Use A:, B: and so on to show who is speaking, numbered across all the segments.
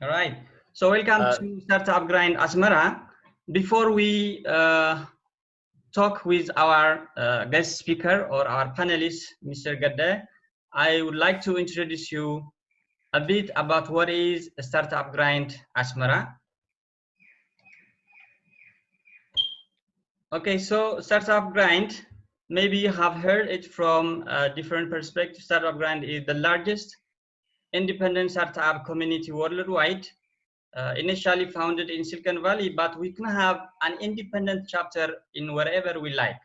A: All right. So welcome to Startup Grind Asmara. Before we talk with our guest speaker or our panelist, Mr. Ghede, I would like to introduce you a bit about what is Startup Grind Asmara. Okay, so Startup Grind, maybe you have heard it from a different perspective. Startup Grind is the largest independent startup community worldwide. Initially founded in Silicon Valley, but we can have an independent chapter in wherever we like.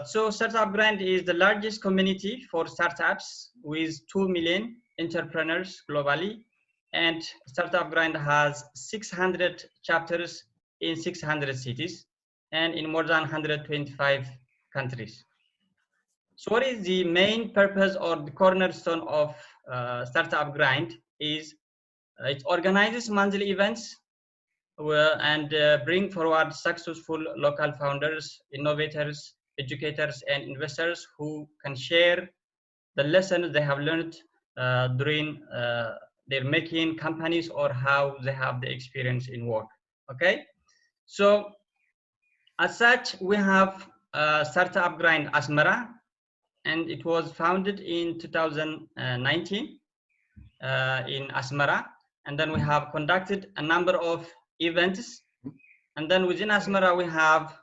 A: So Startup Grind is the largest community for startups with 2 million entrepreneurs globally, and Startup Grind has 600 chapters in 600 cities and in more than 125 countries. So what is the main purpose or the cornerstone of Startup Grind is it organizes monthly events and bring forward successful local founders, innovators, educators, and investors who can share the lessons they have learned during their making companies or how they have the experience in work. Okay, so as such, we have Startup Grind Asmara, and it was founded in 2019 in Asmara. And then we have conducted a number of events. And then within Asmara, we have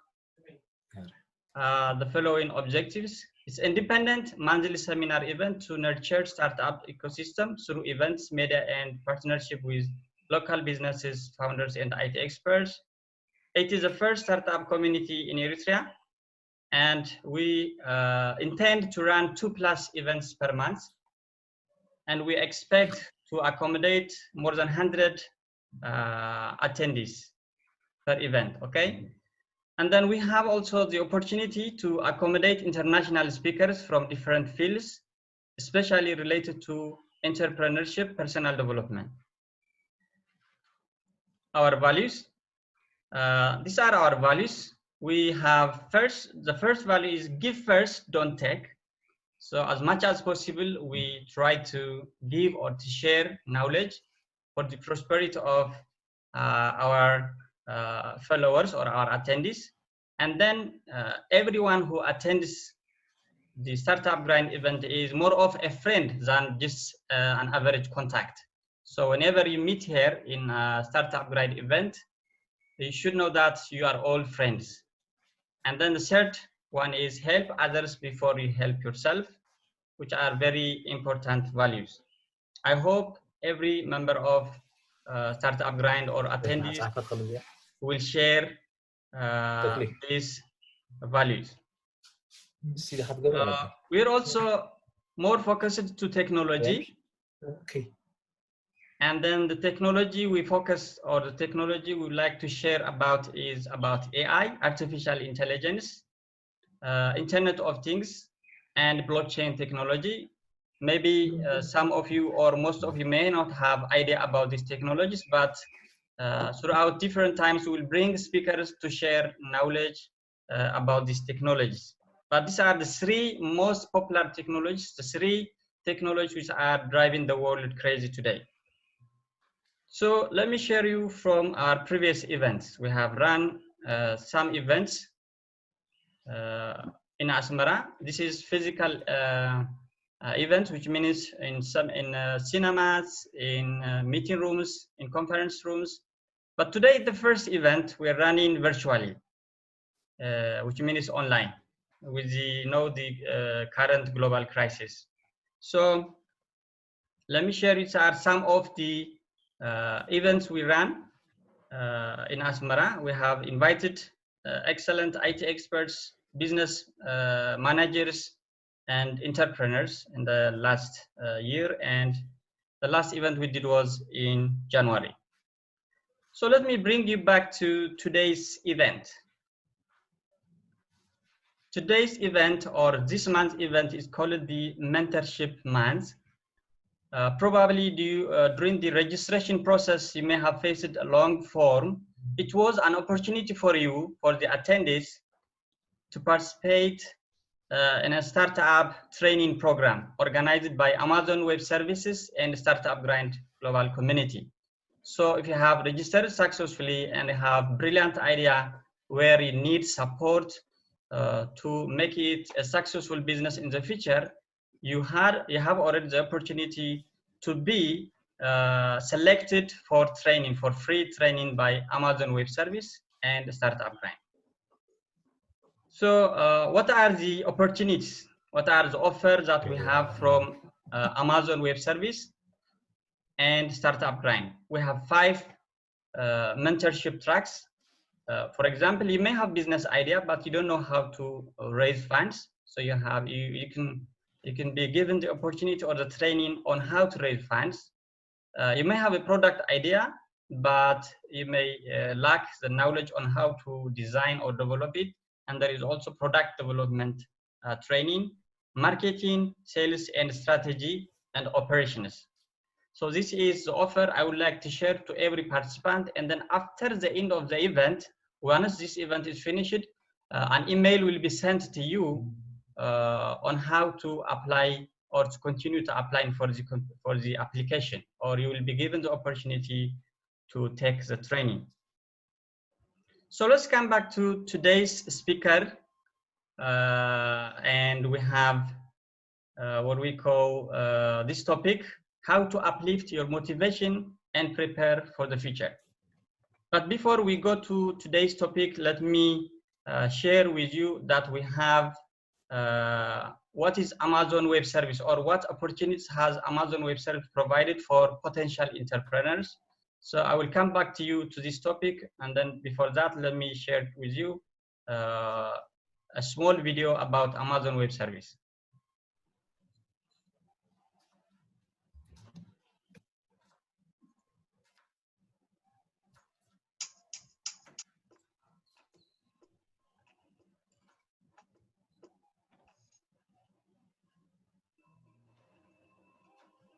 A: the following objectives. It's independent monthly seminar event to nurture startup ecosystem through events, media, and partnership with local businesses, founders, and IT experts. It is the first startup community in Eritrea. And we intend to run 2+ events per month. And we expect to accommodate more than 100 attendees per event, okay? And then we have also the opportunity to accommodate international speakers from different fields, especially related to entrepreneurship, personal development. Our values, these are our values. We have the first value is give first, don't take. So as much as possible, we try to give or to share knowledge for the prosperity of our followers or our attendees. And then everyone who attends the Startup Grind event is more of a friend than just an average contact. So whenever you meet here in a Startup Grind event, you should know that you are all friends. And then the third one is help others before you help yourself, which are very important values. I hope every member of Startup Grind or attendees will share these values. We're also more focused to technology.
B: Okay.
A: And then the technology we focus, or the technology we would like to share about is about AI, artificial intelligence, Internet of Things, and blockchain technology. Maybe some of you or most of you may not have idea about these technologies, but throughout different times we will bring speakers to share knowledge about these technologies. But these are the 3 most popular technologies, the 3 technologies which are driving the world crazy today. So let me share you from our previous events. We have run some events in Asmara. This is physical events, which means in cinemas, in meeting rooms, in conference rooms. But today, the first event we're running virtually, which means online, with the current global crisis. So let me share these are some of the events we ran in Asmara. We have invited excellent IT experts, business managers, and entrepreneurs in the last year, and the last event we did was in January. So let me bring you back to today's event. Today's event, or this month's event, is called the Mentorship Month. Probably during the registration process, you may have faced a long form. It was an opportunity for you, for the attendees, to participate in a startup training program organized by Amazon Web Services and Startup Grind global community. So if you have registered successfully and have brilliant idea where you need support to make it a successful business in the future, you have already the opportunity to be selected for training, for free training by Amazon Web Service and Startup Grind. So what are the opportunities? What are the offers that we have from Amazon Web Service and Startup Grind? We have 5 mentorship tracks. For example, you may have business idea, but you don't know how to raise funds. So you can be given the opportunity or the training on how to raise funds. You may have a product idea, but you may lack the knowledge on how to design or develop it. And there is also product development training, marketing, sales and strategy, and operations. So this is the offer I would like to share to every participant. And then after the end of the event, once this event is finished, an email will be sent to you on how to apply or to continue to apply for the application, or you will be given the opportunity to take the training. So let's come back to today's speaker, and we have what we call this topic, how to uplift your motivation and prepare for the future. But before we go to today's topic, let me share with you that we have what is Amazon Web Service, or what opportunities has Amazon Web Service provided for potential entrepreneurs. So I will come back to you to this topic, and then before that, let me share with you a small video about Amazon Web Service.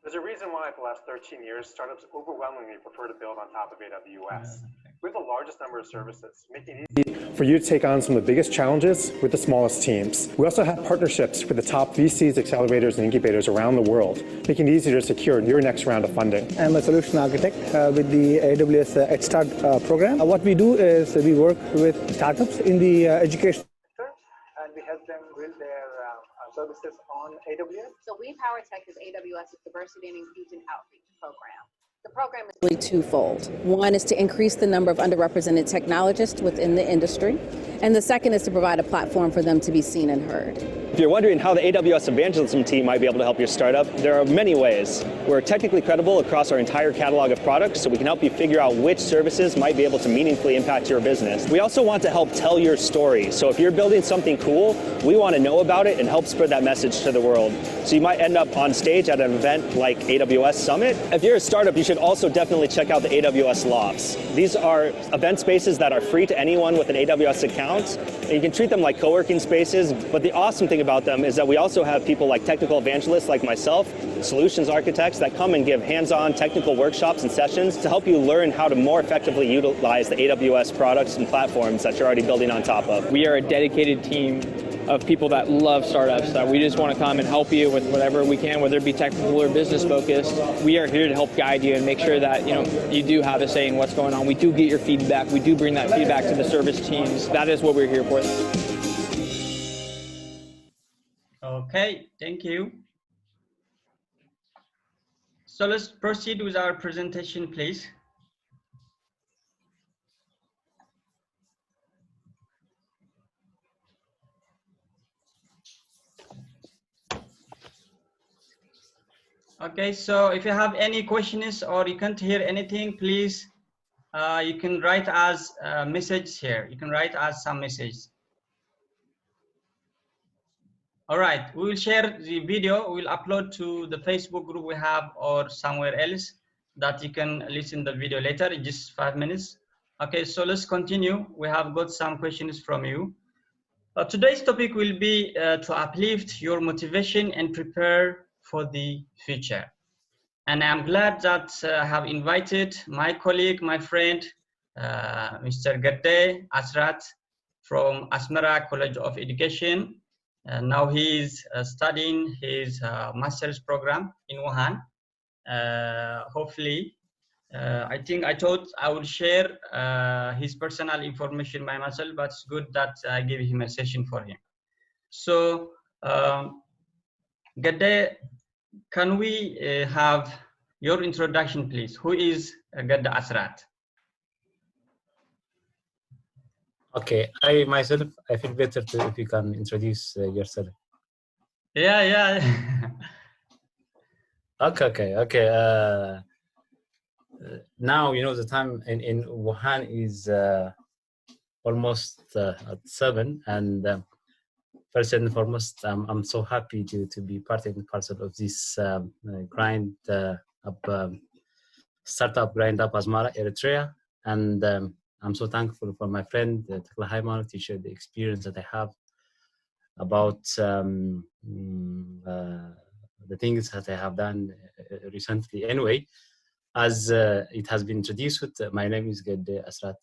B: There's a reason why for the last 13 years, startups overwhelmingly prefer to build on top of AWS. We have the largest number of services, making it easy for you to take on some of the biggest challenges with the smallest teams. We also have partnerships with the top VCs, accelerators, and incubators around the world, making it easier to secure your next round of funding.
C: I'm a solution architect with the AWS EdStart program. What we do is we work with startups in the education sector, and we help them build their services on AWS.
D: So We Power Tech is AWS's diversity and inclusion outreach program. The program is really twofold. One is to increase the number of underrepresented technologists within the industry, and the second is to provide a platform for them to be seen and heard.
E: If you're wondering how the AWS evangelism team might be able to help your startup, there are many ways. We're technically credible across our entire catalog of products, so we can help you figure out which services might be able to meaningfully impact your business. We also want to help tell your story. So if you're building something cool, we want to know about it and help spread that message to the world. So you might end up on stage at an event like AWS Summit. If you're a startup, you should also definitely check out the AWS Lofts. These are event spaces that are free to anyone with an AWS account, and you can treat them like co-working spaces. But the awesome thing about them is that we also have people like technical evangelists like myself, solutions architects that come and give hands-on technical workshops and sessions to help you learn how to more effectively utilize the AWS products and platforms that you're already building on top of.
F: We are a dedicated team of people that love startups, that we just want to come and help you with whatever we can, whether it be technical or business focused. We are here to help guide you and make sure that you do have a say in what's going on. We do get your feedback. We do bring that feedback to the service teams. That is what we're here for.
A: Okay, thank you. So let's proceed with our presentation, please. Okay, so if you have any questions or you can't hear anything, please, you can write us a message here. You can write us some message. All right, we will share the video. We will upload to the Facebook group we have or somewhere else that you can listen to the video later in just 5 minutes. Okay, so let's continue. We have got some questions from you. Today's topic will be to uplift your motivation and prepare for the future. And I'm glad that I have invited my colleague, my friend, Mr. Ghede Asrat from Asmara College of Education. Now he is studying his master's program in Wuhan. hopefully, I thought I would share his personal information by myself, but it's good that I give him a session for him. So, Ghede, can we have your introduction, please? Who is Ghede Asrat?
G: Okay, I myself, I feel better if you can introduce yourself.
A: Yeah.
G: Okay. Now, you know, the time in Wuhan is almost at 7, and first and foremost, I'm so happy to be part and parcel of this grind up startup Grind Asmara, Eritrea, and I'm so thankful for my friend Tibዓትካ to share the experience that I have about the things that I have done recently. Anyway, as it has been introduced, my name is Ghede Asrat,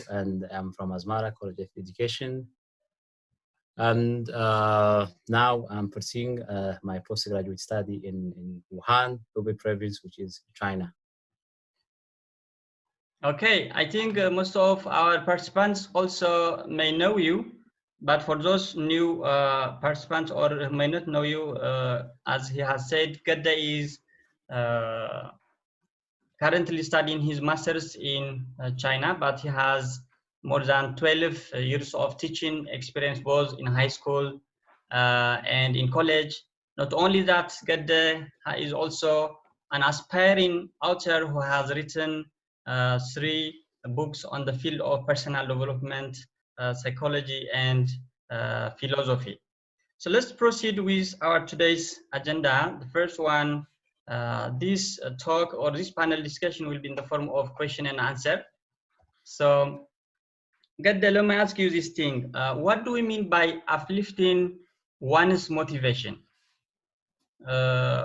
G: and I'm from Asmara College of Education. And now I'm pursuing my postgraduate study in Wuhan, Hubei province, which is China.
A: Okay, I think most of our participants also may know you, but for those new participants or may not know you, as he has said, Ghede is currently studying his master's in China, but he has more than 12 years of teaching experience both in high school and in college. Not only that, Ghede is also an aspiring author who has written 3 books on the field of personal development, psychology, and philosophy. So let's proceed with our today's agenda. The first one, this talk or this panel discussion will be in the form of question and answer. So, Ghede, let me ask you this thing. What do we mean by uplifting one's motivation?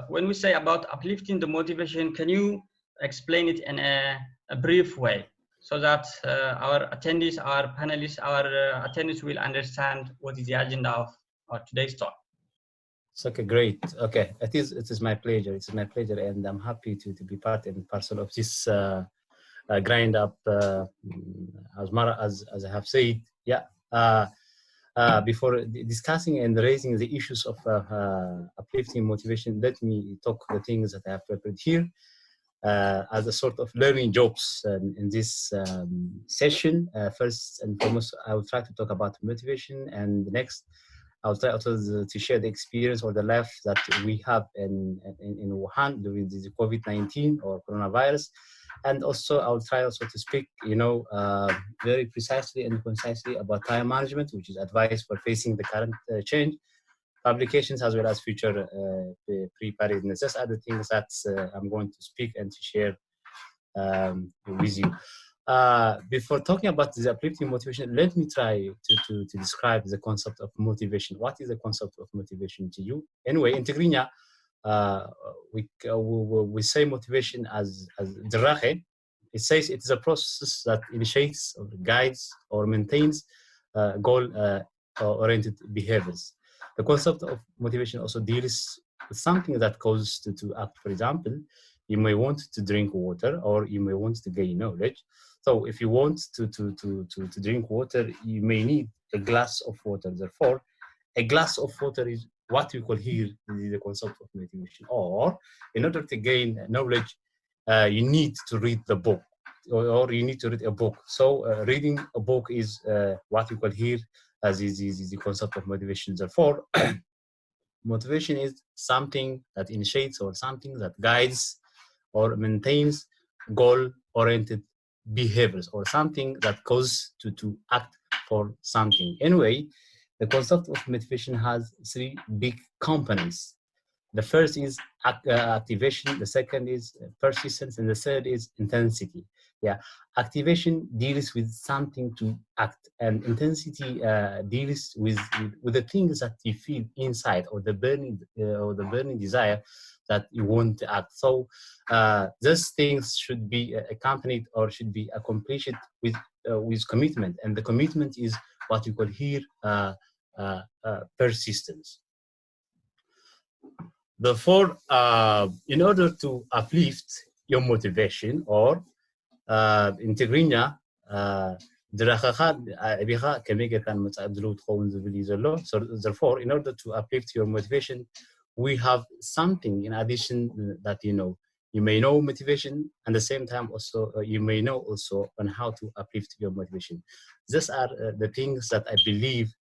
A: When we say about uplifting the motivation, can you explain it in a brief way so that our attendees, our panelists, our attendees will understand what is the agenda of our today's talk?
G: It's okay, great. Okay, it is my pleasure. It's my pleasure, and I'm happy to be part and parcel of this grind up Asmara, as I have said. Yeah. Before discussing and raising the issues of uplifting motivation, let me talk the things that I have prepared here as a sort of learning jobs in this session. First and foremost, I will try to talk about motivation, and next, I'll try also to share the experience or the life that we have in Wuhan during the COVID-19 or coronavirus. And also, I'll try also to speak, very precisely and concisely about time management, which is advice for facing the current change, publications, as well as future preparedness. Just other things that I'm going to speak and to share with you. Before talking about the uplifting motivation, let me try to describe the concept of motivation. What is the concept of motivation to you? Anyway, in Tigrinya, we say motivation as dirache. It says it is a process that initiates or guides or maintains goal-oriented behaviors. The concept of motivation also deals with something that causes to act. For example, you may want to drink water, or you may want to gain knowledge. So if you want to drink water, you may need a glass of water. Therefore, a glass of water is what we call here the concept of motivation. Or in order to gain knowledge, you need to read the book, or you need to read a book. So reading a book is what we call here as is the concept of motivation. Therefore, motivation is something that initiates or something that guides or maintains goal-oriented behaviors, or something that causes to act for something. Anyway, the concept of motivation has 3 big components. The first is activation, the second is persistence, and the third is intensity. Yeah, activation deals with something to act, and intensity deals with the things that you feel inside, or the burning desire that you want to act. So those things should be accompanied or should be accomplished with commitment, and the commitment is what we call here persistence. Therefore, in order to uplift your motivation or integrinya so therefore, in order to uplift your motivation, we have something in addition that you may know motivation, and at the same time also you may know also on how to uplift your motivation. These are the things that I believe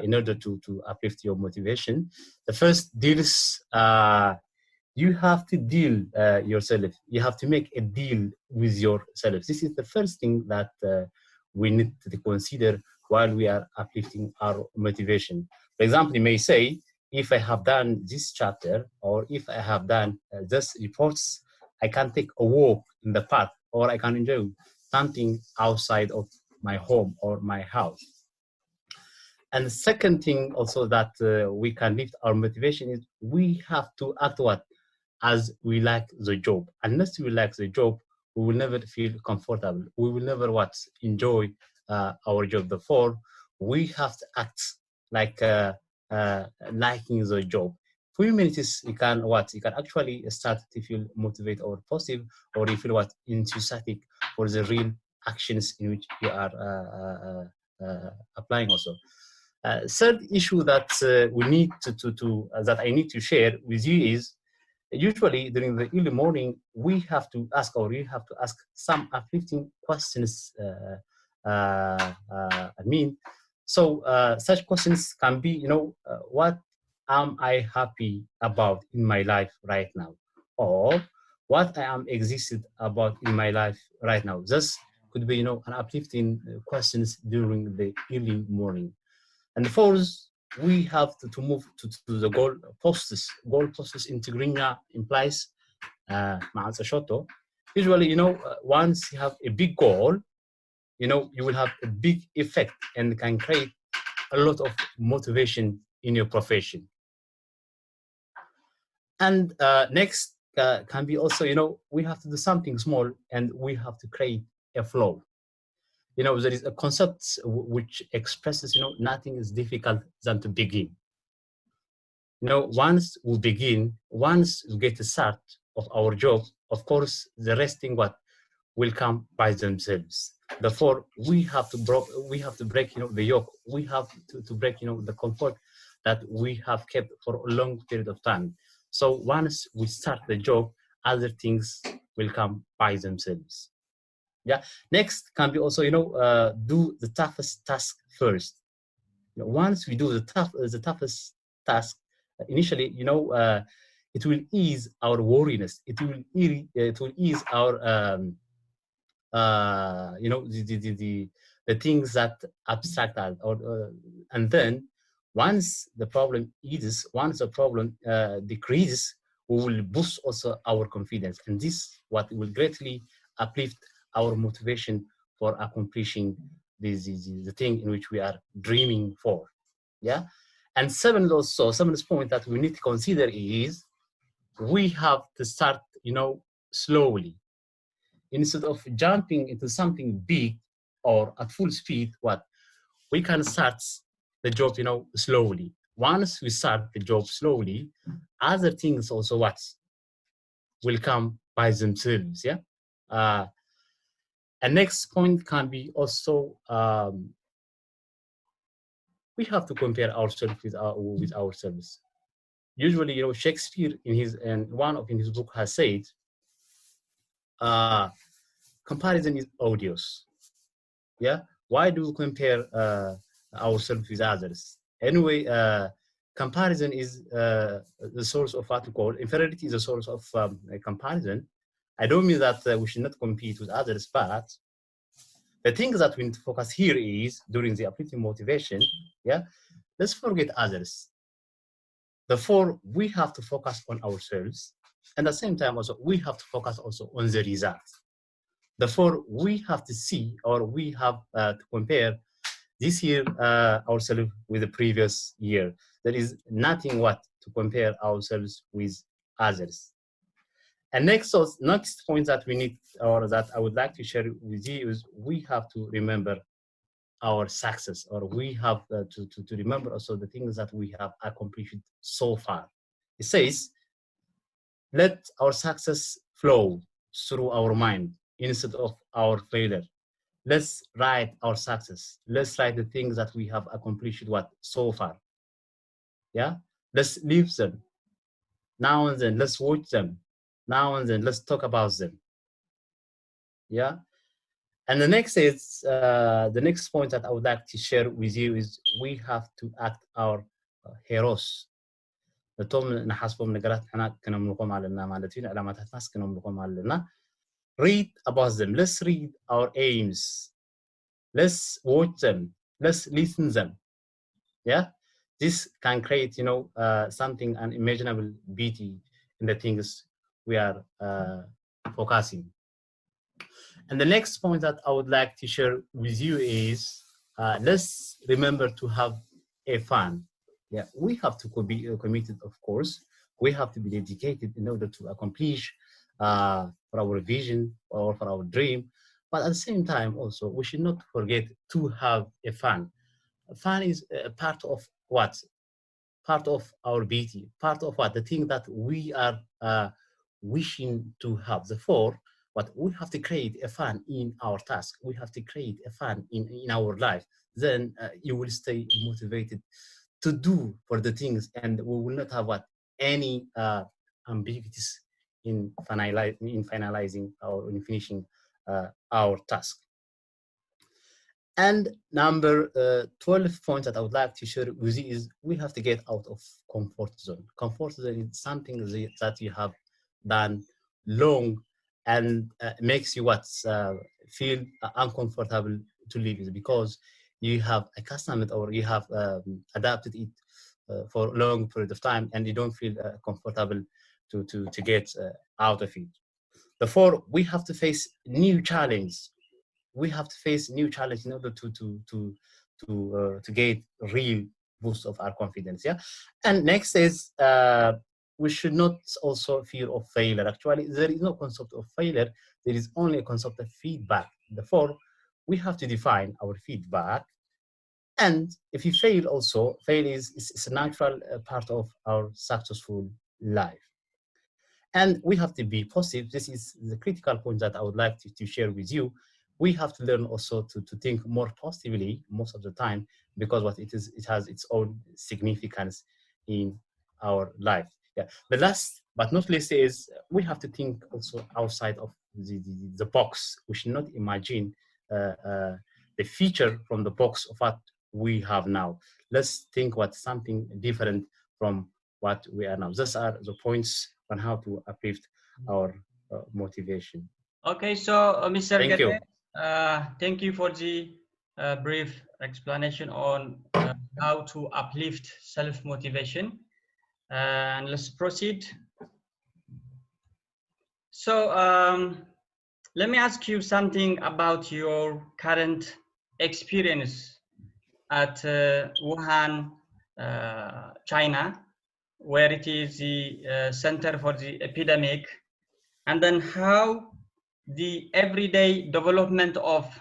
G: in order to uplift your motivation. The first deals, you have to deal yourself. You have to make a deal with yourself. This is the first thing that we need to consider while we are uplifting our motivation. For example, you may say, if I have done this chapter, or if I have done this reports, I can take a walk in the park, or I can enjoy something outside of my home or my house. And the second thing also that we can lift our motivation is we have to act as we like the job. Unless we like the job, we will never feel comfortable. We will never enjoy our job. Therefore, we have to act like liking the job. For few minutes, you can actually start to feel motivated or positive, or you feel enthusiastic for the real actions in which you are applying also. Third issue that we need that I need to share with you is, usually during the early morning, we have to ask some uplifting questions. Such questions can be, what am I happy about in my life right now? Or what I am excited about in my life right now? This could be, an uplifting questions during the early morning. And fourth, we have to move to the goal posts. Goal posts in Tigrinya implies usually, once you have a big goal, you will have a big effect and can create a lot of motivation in your profession. And next can be also, we have to do something small and we have to create a flow. There is a concept which expresses, nothing is difficult than to begin. Once we begin, once we get the start of our job, of course, the resting will come by themselves. Therefore, we have to break, the yoke. We have to break, the comfort that we have kept for a long period of time. So once we start the job, other things will come by themselves. Yeah. Next can be also, do the toughest task first. Once we do the toughest task, initially, it will ease our worriness. It will ease our, the things that abstract us. And then once the problem eases, once the problem decreases, we will boost also our confidence. And this will greatly uplift our motivation for accomplishing the thing in which we are dreaming for. Yeah. And seventh point that we need to consider is we have to start, slowly. Instead of jumping into something big or at full speed, we can start the job, slowly. Once we start the job slowly, other things also will come by themselves. Yeah. And next point can be also, we have to compare ourselves with ourselves. Usually, Shakespeare in one of his book has said, comparison is odious. Yeah. Why do we compare ourselves with others? Anyway, comparison is the source of what we call inferiority. Is the source of comparison. I don't mean that we should not compete with others, but the thing that we need to focus here is during the uplifting motivation. Yeah, let's forget others. Therefore, we have to focus on ourselves, and at the same time also we have to focus also on the results. Therefore, we have to see, or we have to compare this year ourselves with the previous year. There is nothing to compare ourselves with others. And next point that we need, or that I would like to share with you, is we have to remember our success, or we have to remember also the things that we have accomplished so far. It says, let our success flow through our mind instead of our failure. Let's write our success. Let's write the things that we have accomplished so far. Yeah, let's live them. Now and then, let's watch them. Now and then, let's talk about them. Yeah, and the next point that I would like to share with you is we have to act our heroes. Read about them. Let's read our aims. Let's watch them. Let's listen to them. Yeah, this can create, something unimaginable beauty in the things we are focusing. And the next point that I would like to share with you is let's remember to have a fun. Yeah, we have to be committed, of course. We have to be dedicated in order to accomplish for our vision or for our dream. But at the same time, also, we should not forget to have a fun. Fun is a part of what? Part of our beauty, part of what? The thing that we are wishing to have. Therefore, but we have to create a fun in our task. We have to create a fun in our life. Then you will stay motivated to do for the things, and we will not have any ambiguities in finalizing or in finishing our task. And number 12 point that I would like to share with you is we have to get out of comfort zone. Comfort zone is something that you have done long and makes you feel uncomfortable to live with, because you have accustomed or you have adapted it for a long period of time, and you don't feel comfortable to get out of it. Therefore, we have to face new challenges. We have to face new challenges in order to get real boost of our confidence. Yeah. And next is we should not also fear of failure. Actually, there is no concept of failure. There is only a concept of feedback. Therefore, we have to define our feedback. And if you fail, also fail is a natural part of our successful life. And we have to be positive. This is the critical point that I would like to share with you. We have to learn also to think more positively most of the time, because it has its own significance in our life. Yeah. The last but not least is we have to think also outside of the box. We should not imagine the future from the box of what we have now. Let's think something different from what we are now. Those are the points on how to uplift our motivation.
A: Okay, so Mr. Ghede, thank you for the brief explanation on how to uplift self-motivation. And let's proceed. So let me ask you something about your current experience at Wuhan, China, where it is the center for the epidemic, and then how the everyday development of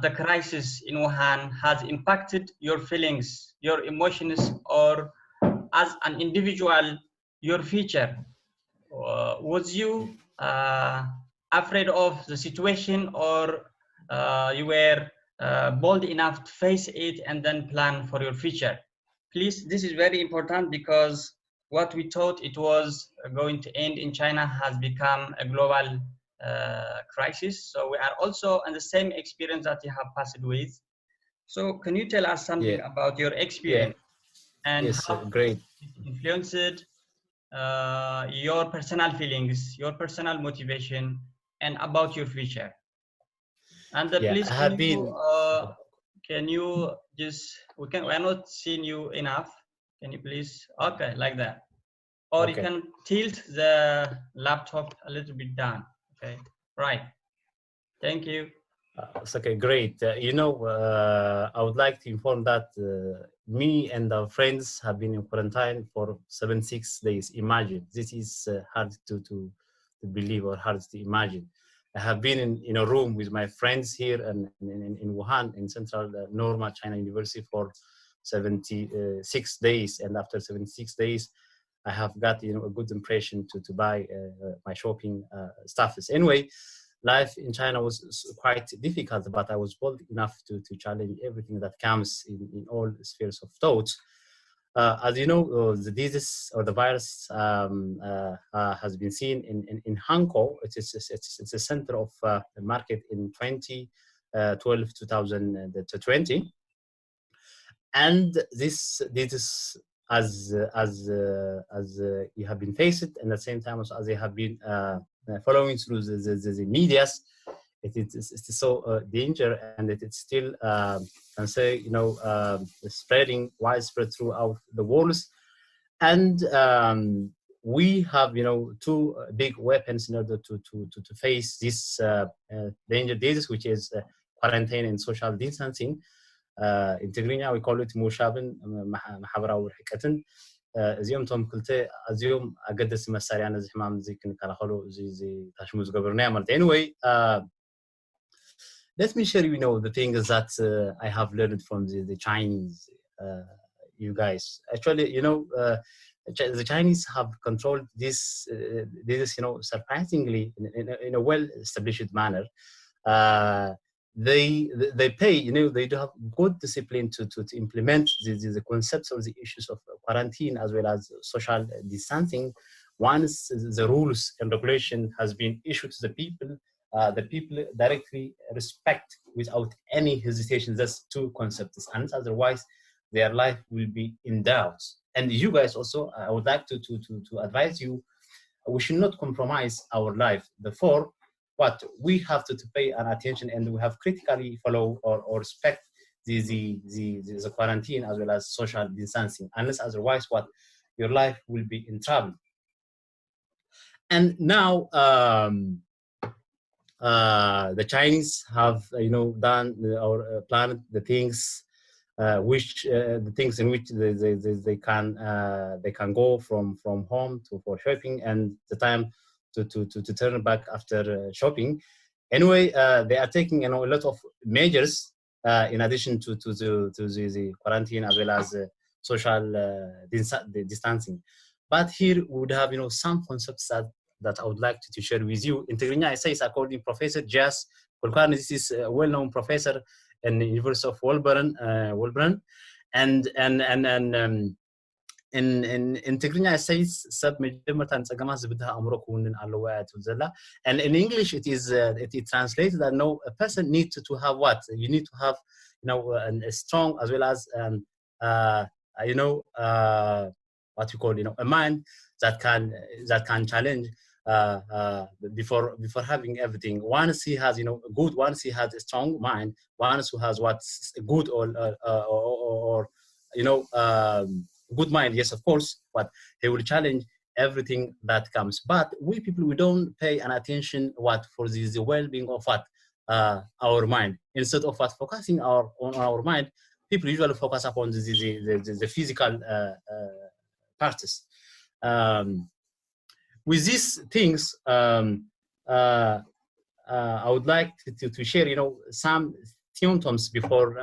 A: the crisis in Wuhan has impacted your feelings, your emotions, or as an individual, your future. Was you afraid of the situation, or you were bold enough to face it and then plan for your future? Please, this is very important, because what we thought it was going to end in China has become a global crisis. So we are also in the same experience that you have passed with. So can you tell us something about your experience and how
G: great.
A: it influenced your personal feelings, your personal motivation, and about your future? And please, can you just, we are not seeing you enough. Can you please, okay, like that. Or you can tilt the laptop a little bit down. Okay, right. Thank you.
G: It's okay, great. I would like to inform that me and our friends have been in quarantine for 76 days. Imagine, this is hard to believe or hard to imagine. I have been in a room with my friends here in Wuhan, in Central Normal China University for 76 days. And after 76 days, I have got a good impression to buy my shopping stuff. Anyway, life in China was quite difficult, but I was bold enough to challenge everything that comes in all spheres of thought. As you know, the disease or the virus has been seen in Hong Kong. It's a center of the market in 2020, and this is as you have been faced, and at the same time as you have been following through the medias, it's so danger, and it's still can say spreading widespread throughout the world, and we have two big weapons in order to face this danger disease, which is quarantine and social distancing. In Tigrinya we call it ሙሻብን ማሕበራዊ ርሕቀትን እዚኦም ቶም ክልተ ኣዝዮም ኣገደስቲ መሳርያ ነዚ ሕማም እዚ ክንከላኸሉ እዚ ታሽሙ ዝገበርናዮ ማለት anyway let me share the things that I have learned from the Chinese you guys. Actually the Chinese have controlled this surprisingly in a well established manner. They pay, they do have good discipline to implement the concepts of the issues of quarantine as well as social distancing. Once the rules and regulation has been issued to the people directly respect without any hesitation those two concepts, and otherwise their life will be in doubt. And you guys also, I would like to advise you, we should not compromise our life. Therefore, but we have to pay an attention, and we have critically follow or respect the quarantine as well as social distancing. Unless otherwise, your life will be in trouble. And now the Chinese have done or planned the things the things in which they can go from home for shopping, and the time to turn back after shopping. Anyway, they are taking a lot of measures in addition to the quarantine as well as social distancing. But here we would have some concepts that I would like to share with you. In Tigrinya, I say it's according Professor Jas Kulkarni. This is a well-known professor in the University of Wuhan, and in Tigrinya says sub mejmertan tsagamas zibda amro kunin alwayat zalla, and in English it translates that a person needs to have what you need to have a strong as well as what you call a mind that can challenge before having everything. Once he has once he has a strong mind, once who has what's good or good mind, yes, of course, but he will challenge everything that comes. But we people, we don't pay an attention for the well-being of our mind. Instead of focusing on our mind, people usually focus upon the physical parts. With these things, I would like to share some symptoms before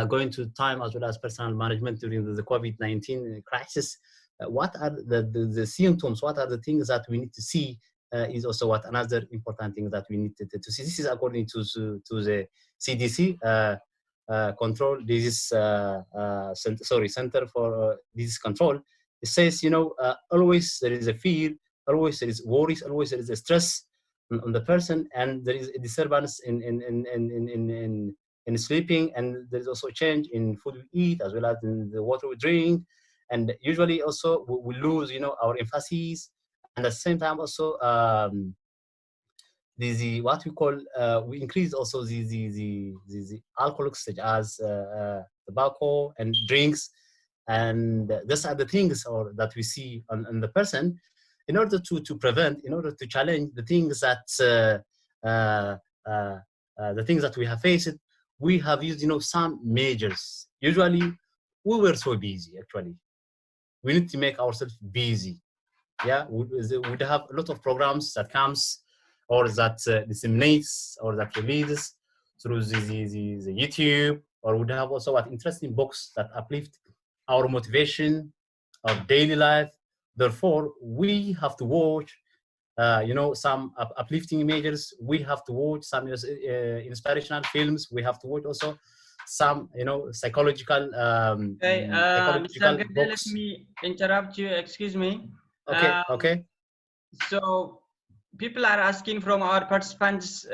G: going to time as well as personal management during the COVID-19 crisis. What are the symptoms? What are the things that we need to see? Is also another important thing that we need to see. This is according to the CDC, Control Disease Center for Disease Control. It says always there is a fear, always there is worries, always there is a stress on the person, and there is a disturbance in sleeping, and there's also a change in food we eat as well as in the water we drink, and usually also we lose our emphasis, and at the same time also what we call we increase also the alcoholic such as tobacco and drinks, and these are the things that we see on the person. In order to prevent, in order to challenge the things that we have faced, we have used some measures. Usually we were so busy. Actually we need to make ourselves busy. We have a lot of programs that comes or that disseminates or that releases through the YouTube, or would have also interesting books that uplift our motivation, our daily life, Therefore, we have to watch, some uplifting images. We have to watch some inspirational films. We have to watch also some, psychological.
A: Okay,
G: psychological
A: Mr. Ghede, let
G: books.
A: me interrupt you. Excuse me.
G: Okay. Okay.
A: So people are asking from our participants,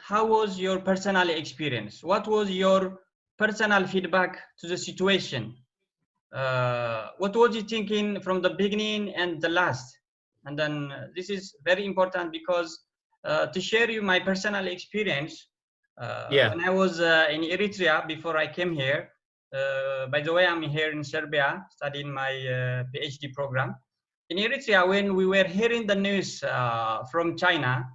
A: how was your personal experience? What was your personal feedback to the situation? What was you thinking from the beginning and the last? And then this is very important because to share you my personal experience, when I was in Eritrea before I came here, by the way, I'm here in Serbia studying my PhD program. In Eritrea, when we were hearing the news from China,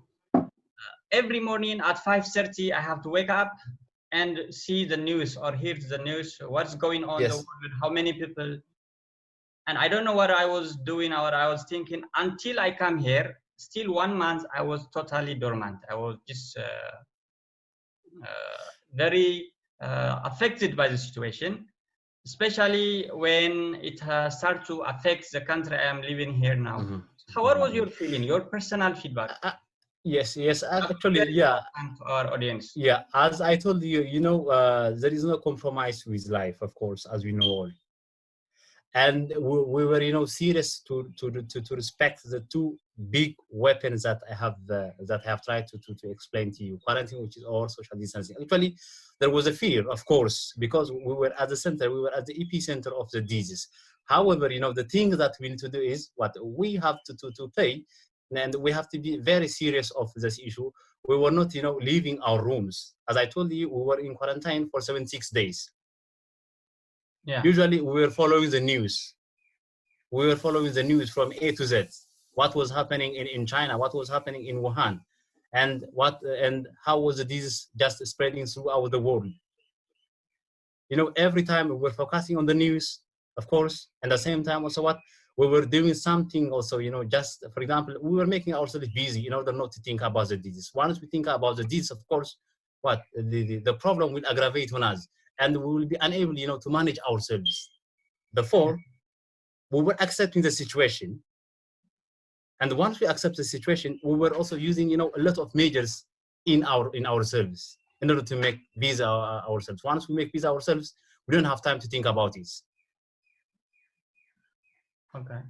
A: every morning at 5:30, I have to wake up and see the news or hear the news, what's going on, the world, how many people. And I don't know what I was doing or I was thinking until I come here. Still 1 month, I was totally dormant. I was just very affected by the situation, especially when it started to affect the country I am living here now. So what was your feeling, your personal feedback?
G: Yes, actually, yeah.
A: To our audience.
G: Yeah, as I told you, there is no compromise with life, of course, as we know all. And we were, serious to respect the two big weapons that I have tried to explain to you: quarantine, which is our social distancing. Actually, there was a fear, of course, because we were at the center, we were at the epicenter of the disease. However, the thing that we need to do is what we have to pay, and we have to be very serious of this issue. We were not, leaving our rooms. As I told you, we were in quarantine for 76 days.
A: Yeah.
G: Usually we were following the news. We were following the news from A to Z. What was happening in China? What was happening in Wuhan? And how was the disease just spreading throughout the world? Every time we were focusing on the news, of course, and at the same time also what we were doing something also, just for example, we were making ourselves busy in order not to think about the disease. Once we think about the disease, of course, what the problem will aggravate on us. And we will be unable, to manage ourselves. Therefore, we were accepting the situation. And once we accept the situation, we were also using, a lot of measures in our service in order to make visa ourselves. Once we make visa ourselves, we don't have time to think about it.
A: Okay.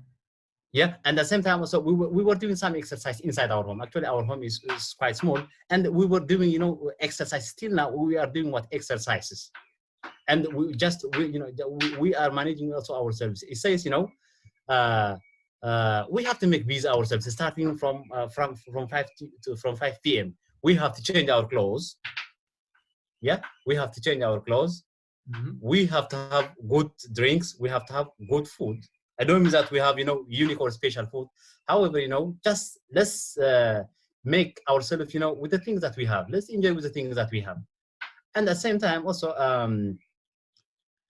G: Yeah, and at the same time also we were doing some exercise inside our home. Actually, our home is quite small, and we were doing, exercise. Still now we are doing exercises. And we are managing also ourselves. It says, we have to make visa ourselves, starting from 5 p.m. We have to change our clothes. Yeah, we have to change our clothes. We have to have good drinks. We have to have good food. I don't mean that we have, unique or special food. However, just let's make ourselves, with the things that we have. Let's enjoy with the things that we have. And at the same time, also,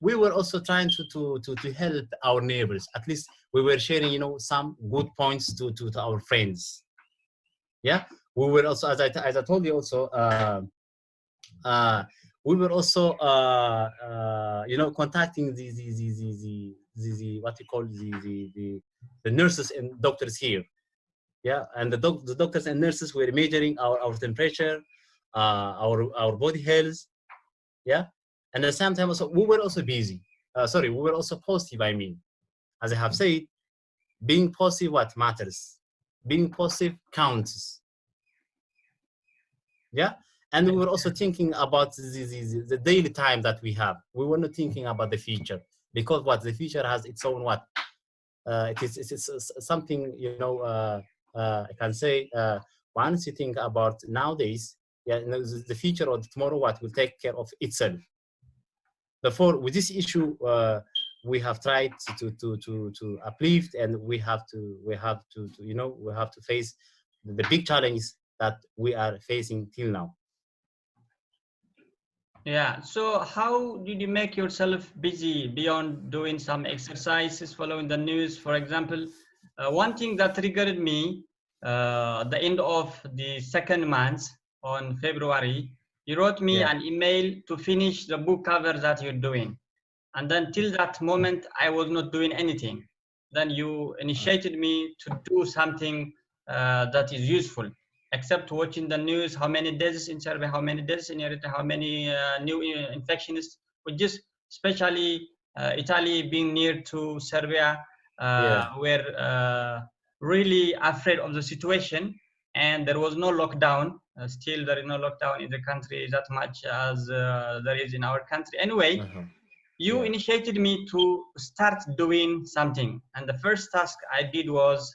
G: we were also trying to help our neighbors. At least we were sharing, some good points to our friends. Yeah, we were also, as I told you also, we were also, contacting the what you call the nurses and doctors here. Yeah, and the doctors and nurses were measuring our temperature, our body health. Yeah. And at the same time, also, we were also busy. We were also positive, I mean. As I have said, being positive, what matters? Being positive counts. Yeah? And we were also thinking about the daily time that we have. We were not thinking about the future. Because the future has its own what? It's something, I can say, once you think about nowadays, the future or tomorrow, what will take care of itself. Therefore, with this issue, we have tried to uplift, and we have to face the big challenges that we are facing till now.
A: Yeah. So, how did you make yourself busy beyond doing some exercises, following the news? For example, one thing that triggered me, the end of the second month on February. You wrote me an email to finish the book cover that you're doing. And then till that moment, I was not doing anything. then you initiated me to do something that is useful. Except watching the news, how many deaths in Serbia, how many deaths in Eritrea, how many new infections, which is especially Italy being near to Serbia, were really afraid of the situation, and there was no lockdown. Still, there is no lockdown in the country that much as there is in our country. Anyway, you initiated me to start doing something, and the first task I did was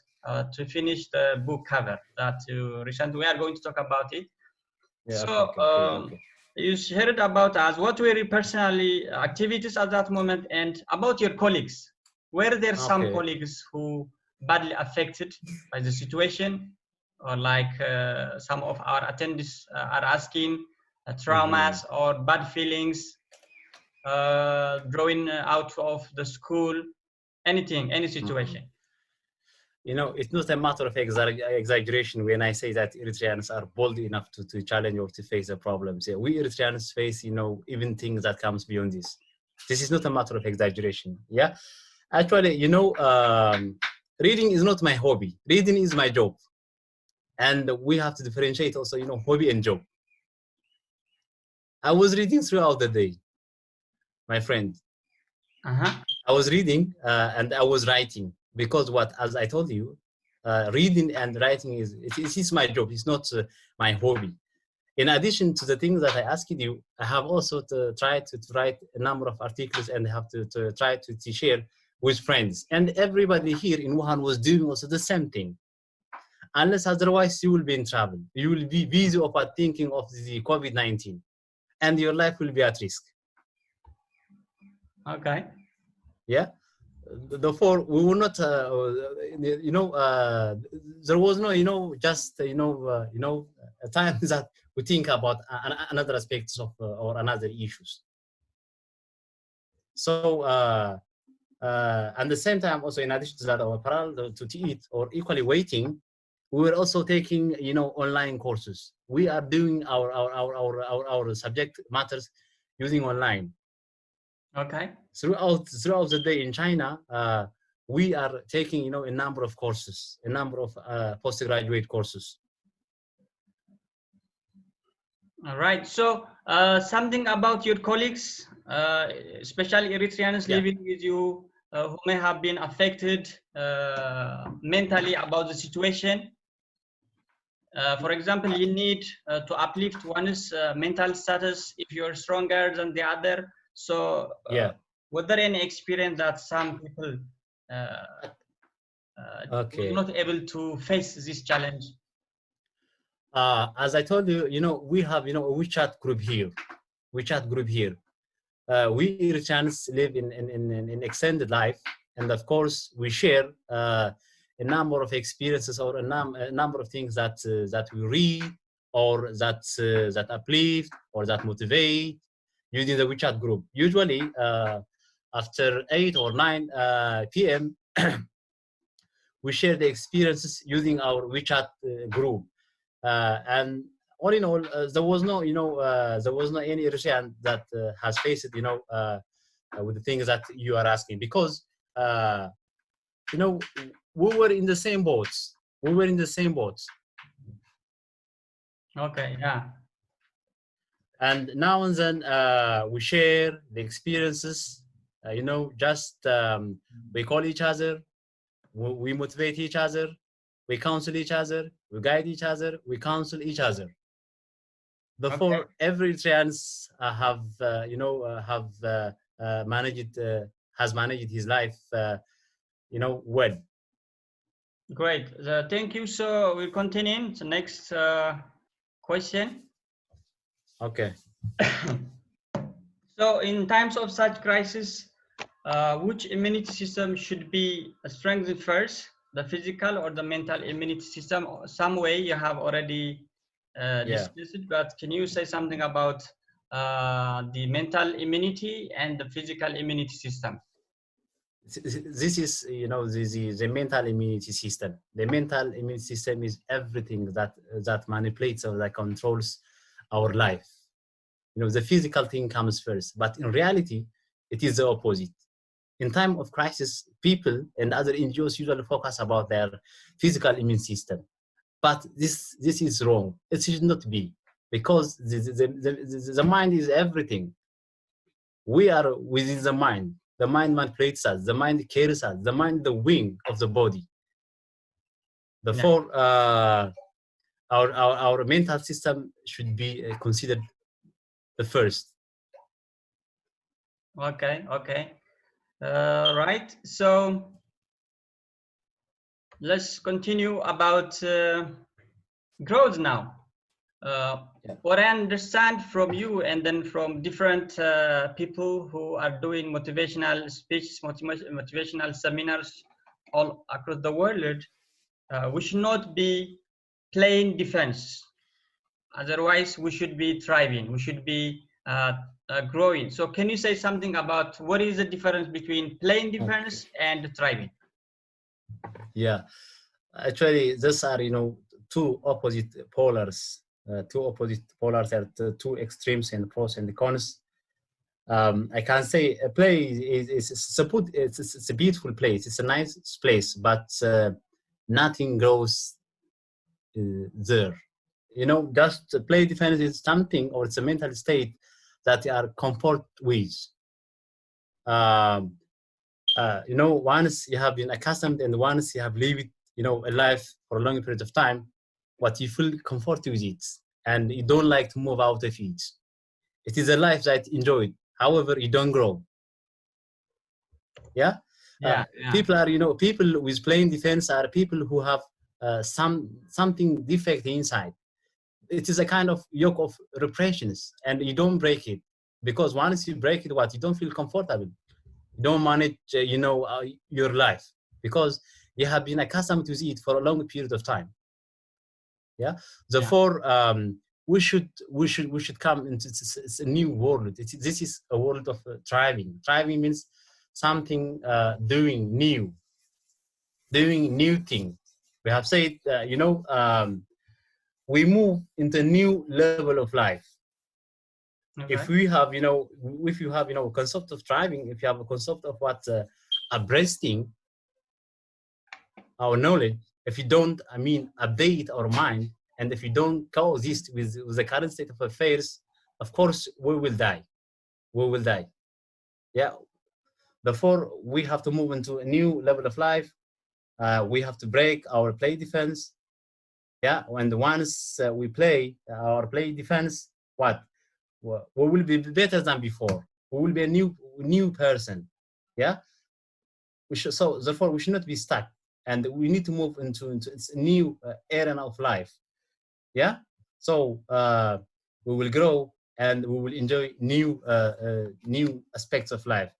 A: to finish the book cover that you recently. We are going to talk about it. You shared about us. What were your personally activities at that moment, and about your colleagues? Were there some colleagues who badly affected by the situation, or like some of our attendees are asking, traumas or bad feelings, drawing out of the school, anything, any situation?
G: You know, it's not a matter of exaggeration when I say that Eritreans are bold enough to challenge or to face the problems. We Eritreans face, you know, even things that comes beyond this. This is not a matter of exaggeration. Yeah, actually, you know, reading is not my hobby. Reading is my job, and we have to differentiate also, you know, hobby and job. I was reading throughout the day, my friend. I was reading and I was writing. Because what, as I told you, reading and writing it is my job. It's not my hobby. In addition to the things that I asked you, I have also to try to write a number of articles and have to try to share with friends. And everybody here in Wuhan was doing also the same thing. Unless otherwise you will be in trouble. You will be busy about thinking of the COVID-19 and your life will be at risk.
A: Okay.
G: Yeah. Therefore, we were not, you know, there was no, you know, just, you know, a time that we think about another aspects of or another issues. So, at the same time, also in addition to that, our parallel to eat or equally waiting, we were also taking, you know, online courses. We are doing our subject matters using online.
A: Okay.
G: Throughout the day in China, we are taking, you know, a number of courses, a number of postgraduate courses.
A: All right. So something about your colleagues, especially Eritreans living with you, who may have been affected mentally about the situation. For example, you need to uplift one's mental status if you're stronger than the other. So was there any experience that some people were not able to face this challenge?
G: As I told you, you know, we have, you know, a WeChat group here. We Eritreans live in extended life, and of course we share a number of experiences or a number of things that we read or that uplift or that motivate using the WeChat group. Usually after 8 or 9 p.m. we share the experiences using our WeChat group, and all in all, there was no, you know, there was no any Eritrean that has faced, you know, with the things that you are asking, because you know, we were in the same boats.
A: Okay, yeah.
G: And now and then we share the experiences. You know, just we call each other, we motivate each other, we counsel each other, we guide each other, we counsel each other. Therefore, every Eritreans have, you know, has managed his life, you know, well.
A: Great, thank you. So we'll continue the next question.
G: Okay.
A: So in times of such crisis, which immunity system should be strengthened first, the physical or the mental immunity system? Some way you have already discussed it, but can you say something about the mental immunity and the physical immunity system?
G: This is, you know, the mental immunity system. The mental immunity system is everything that manipulates or that controls our life. You know, the physical thing comes first, but in reality, it is the opposite. in time of crisis, people and other NGOs usually focus about their physical immune system. But this is wrong. It should not be, because the mind is everything. We are within the mind. The mind manipulates us. The mind carries us. The mind, the wing of the body. Therefore, our mental system should be considered the first.
A: Okay. Right. So let's continue about growth now. What I understand from you and then from different people who are doing motivational speeches, motivational seminars all across the world, we should not be playing defense. Otherwise, we should be thriving. We should be growing. So can you say something about what is the difference between playing defense and thriving?
G: Yeah, actually, these are, two opposite polars. Two opposite polars are two extremes and pros and cons. I can say a play it's a beautiful place. It's a nice place, but nothing grows there. Just play defense is something, or it's a mental state that you are comfort with. Once you have been accustomed and once you have lived, a life for a long period of time, what you feel comfortable with it, and you don't like to move out of it. It is a life that you enjoy. However, you don't grow. People are, people with playing defense are people who have something defect inside. It is a kind of yoke of repressions, and you don't break it, because once you break it, you don't feel comfortable. You don't manage, your life, because you have been accustomed to it for a long period of time. Therefore, we should come into a new world. This is a world of thriving. Thriving means something doing new thing. We have said, we move into a new level of life. Okay. If we have, if you have, a concept of thriving, if you have a concept of what abreasting our knowledge, if you don't, update our mind, and if you don't coexist with the current state of affairs, of course, we will die. Therefore, we have to move into a new level of life. We have to break our play defense. And once we play our play defense, we will be better than before. We will be a new person. Therefore, we should not be stuck, and we need to move into a new era of life. So we will grow and we will enjoy new aspects of life.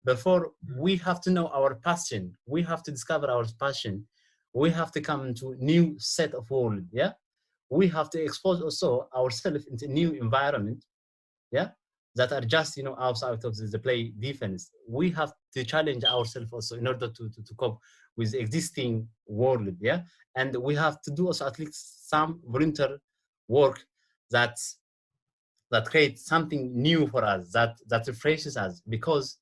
G: Therefore, we have to know our passion. We have to discover our passion. We have to come into a new set of world. We have to expose also ourselves into a new environment. That are just outside of the play defense. We have to challenge ourselves also in order to cope with the existing world. And we have to do also at least some volunteer work that creates something new for us, that refreshes us, because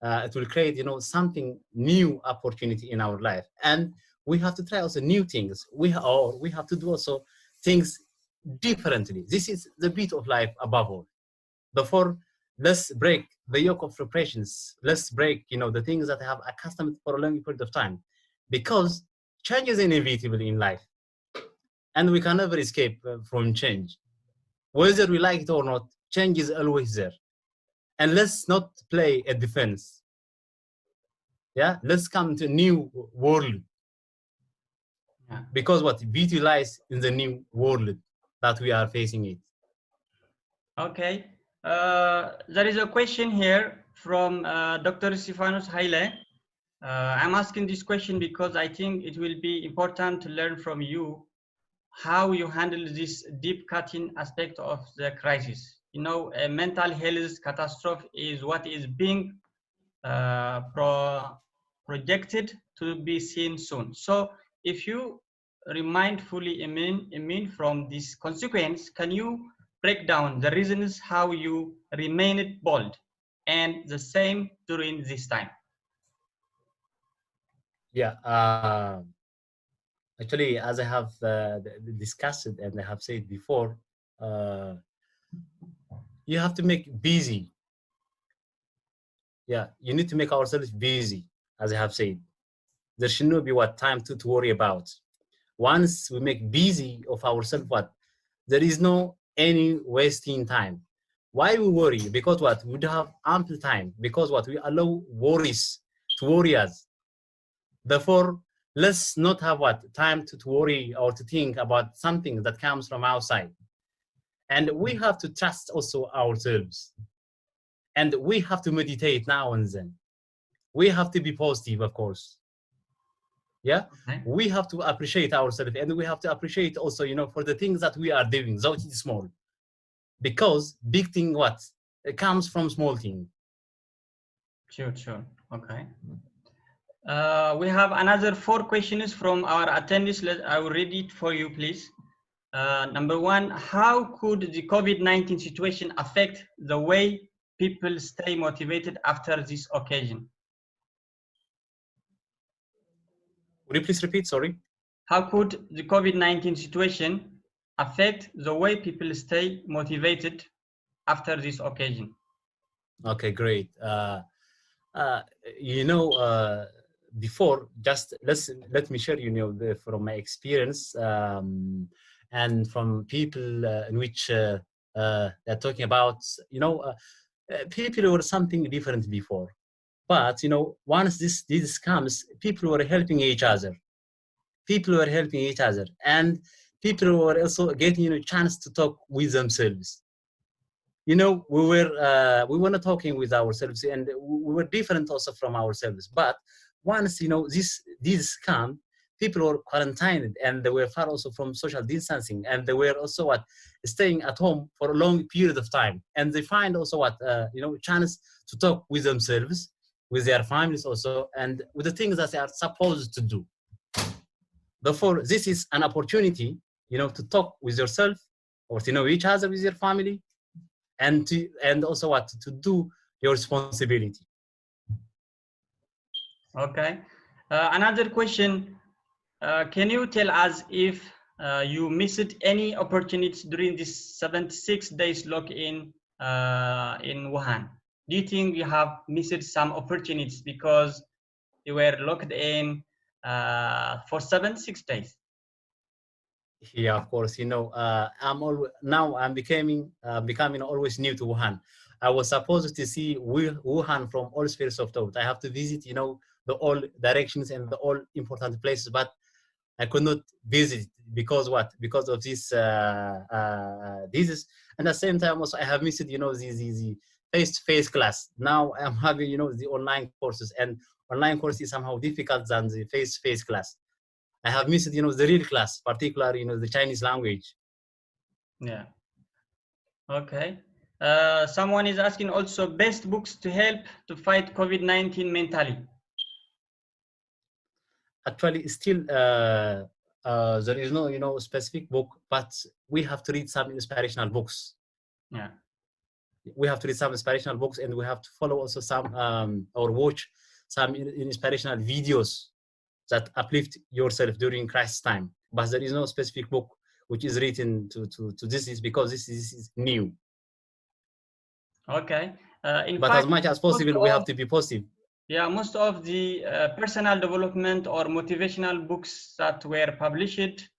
G: it will create something new opportunity in our life. And we have to try also new things. We have to do also things differently. This is the beat of life above all. Therefore, let's break the yoke of repressions. Let's break the things that I have accustomed for a long period of time, because change is inevitable in life, and we can never escape from change. Whether we like it or not, change is always there. And let's not play a defense. Let's come to a new world, because beauty lies in the new world that we are facing it.
A: Okay. There is a question here from Dr. Sifanus Haile. I'm asking this question because I think it will be important to learn from you how you handle this deep cutting aspect of the crisis. A mental health catastrophe is what is being projected to be seen soon. So if you remind fully immune from this consequence, can you break down the reasons how you remained bold and the same during this time?
G: Yeah, actually, as I have discussed it and I have said before, you have to make busy. Yeah, you need to make ourselves busy, as I have said. There should not be what time to worry about. Once we make busy of ourselves, what there is no any wasting time. Why we worry? Because what we do have ample time. Because what we allow worries to worry us. Therefore, let's not have what time to worry or to think about something that comes from outside. And we have to trust also ourselves. And we have to meditate now and then. We have to be positive, of course. Yeah, okay. We have to appreciate ourselves, and we have to appreciate also, you know, for the things that we are doing, though it is small. Because big thing, what? It comes from small thing.
A: Sure. Okay. We have another 4 questions from our attendees. I will read it for you, please. Number 1, how could the COVID-19 situation affect the way people stay motivated after this occasion?
G: Would you please repeat, sorry?
A: How could the COVID-19 situation affect the way people stay motivated after this occasion?
G: Okay, great. You know, before, just let me share, you know, from my experience and from people in which they're talking about, you know, people were something different before. But, you know, once this comes, people were helping each other. People were helping each other. And people were also getting, you know, a chance to talk with themselves. You know, we were not talking with ourselves, and we were different also from ourselves. But once, you know, this come, people were quarantined, and they were far also from social distancing, and they were also staying at home for a long period of time. And they find also you know, chance to talk with themselves, with their families also, and with the things that they are supposed to do. Therefore, this is an opportunity, you know, to talk with yourself or to know each other with your family, and also to do your responsibility.
A: Okay. Another question. Can you tell us if you missed any opportunities during this 76 days lock-in in Wuhan? Do you think you have missed some opportunities because you were locked in for 76 days?
G: Yeah, of course. You know, I'm becoming always new to Wuhan. I was supposed to see Wuhan from all spheres of thought. I have to visit, you know, the all directions and the all important places, but I could not visit because what? Because of this disease. And at the same time, also I have missed, you know, the face-to-face class. Now I'm having, you know, the online courses, and online course is somehow difficult than the face-to-face class. I have missed, you know, the real class, particularly, you know, the Chinese language.
A: Yeah. Okay. Someone is asking also best books to help to fight COVID-19 mentally.
G: Actually, still there is no, you know, specific book, but we have to read some inspirational books.
A: Yeah.
G: We have to read some inspirational books, and we have to follow also some or watch some inspirational videos that uplift yourself during crisis time. But there is no specific book which is written to this, is because this is new.
A: Okay.
G: But as much as possible, we have to be positive.
A: Yeah, most of the personal development or motivational books that were published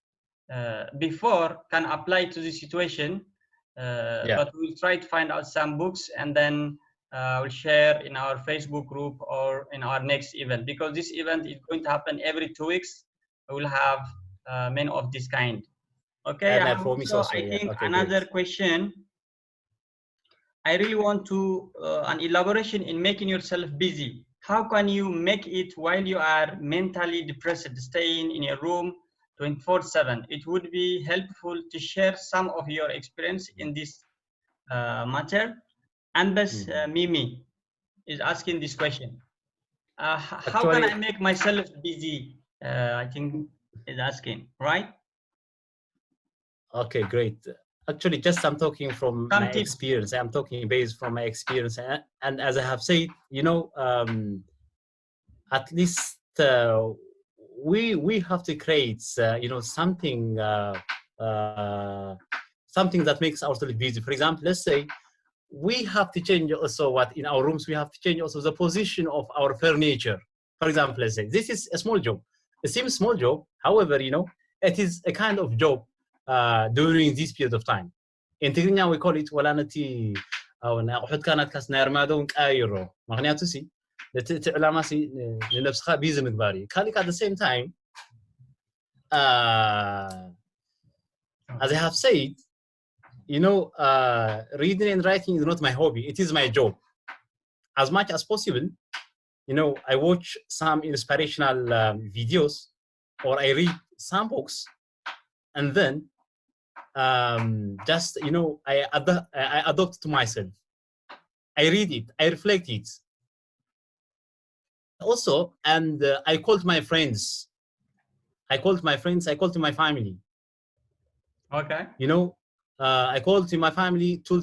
A: before can apply to the situation. But we'll try to find out some books, and then we'll share in our Facebook group or in our next event, because this event is going to happen every 2 weeks. We'll have many of this kind. Okay.
G: And I promise also,
A: I think
G: okay,
A: another
G: great.
A: question. I really want to an elaboration in making yourself busy. How can you make it while you are mentally depressed, staying in a room 24/7? It would be helpful to share some of your experience in this matter. Anbas Mimi is asking this question. How can I make myself busy? I think is asking, right?
G: Okay, great. Actually, just I'm talking from my experience. I'm talking based from my experience, and as I have said, you know, at least we have to create, you know, something something that makes ourselves busy. For example, let's say we have to change also what in our rooms. We have to change also the position of our furniture. For example, let's say this is a small job. It seems small job. However, you know, it is a kind of job during this period of time. In Tigrinya, we call it walanati أو نأخذ كانت كاسنا رمادون كايرو. مغنياتو سي. تعلم سي لنفسها بيز مقباري. كالك at the same time, as I have said, you know, reading and writing is not my hobby. It is my job. As much as possible, you know, I watch some inspirational videos, or I read some books, and then just, you know, I adopt to myself. I read it, I reflect it. Also, and I called my friends. I called my friends, I called to my family.
A: Okay.
G: You know, I called to my family till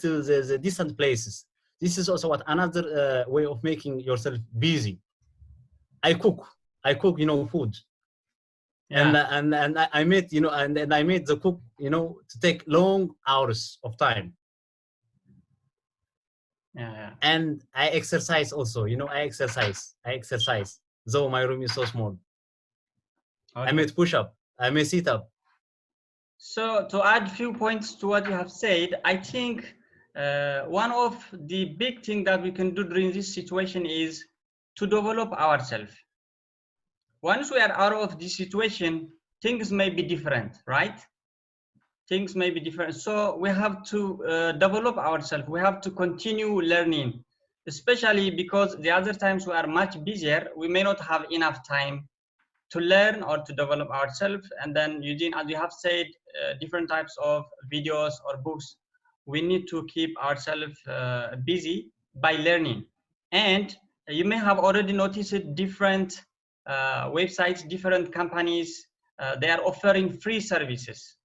G: to the distant places. This is also what another way of making yourself busy. I cook, you know, food. Yeah. And I made, you know, and I made the cook, you know, to take long hours of time.
A: Yeah.
G: And I exercise also, you know, I exercise, though my room is so small. Okay. I made push-up, I made sit-up.
A: So to add a few points to what you have said, I think one of the big things that we can do during this situation is to develop ourselves. Once we are out of this situation, things may be different, right? Things may be different. So we have to develop ourselves. We have to continue learning, especially because the other times we are much busier. We may not have enough time to learn or to develop ourselves. And then, Eugene, as you have said, different types of videos or books, we need to keep ourselves busy by learning. And you may have already noticed different websites, different companies, they are offering free services,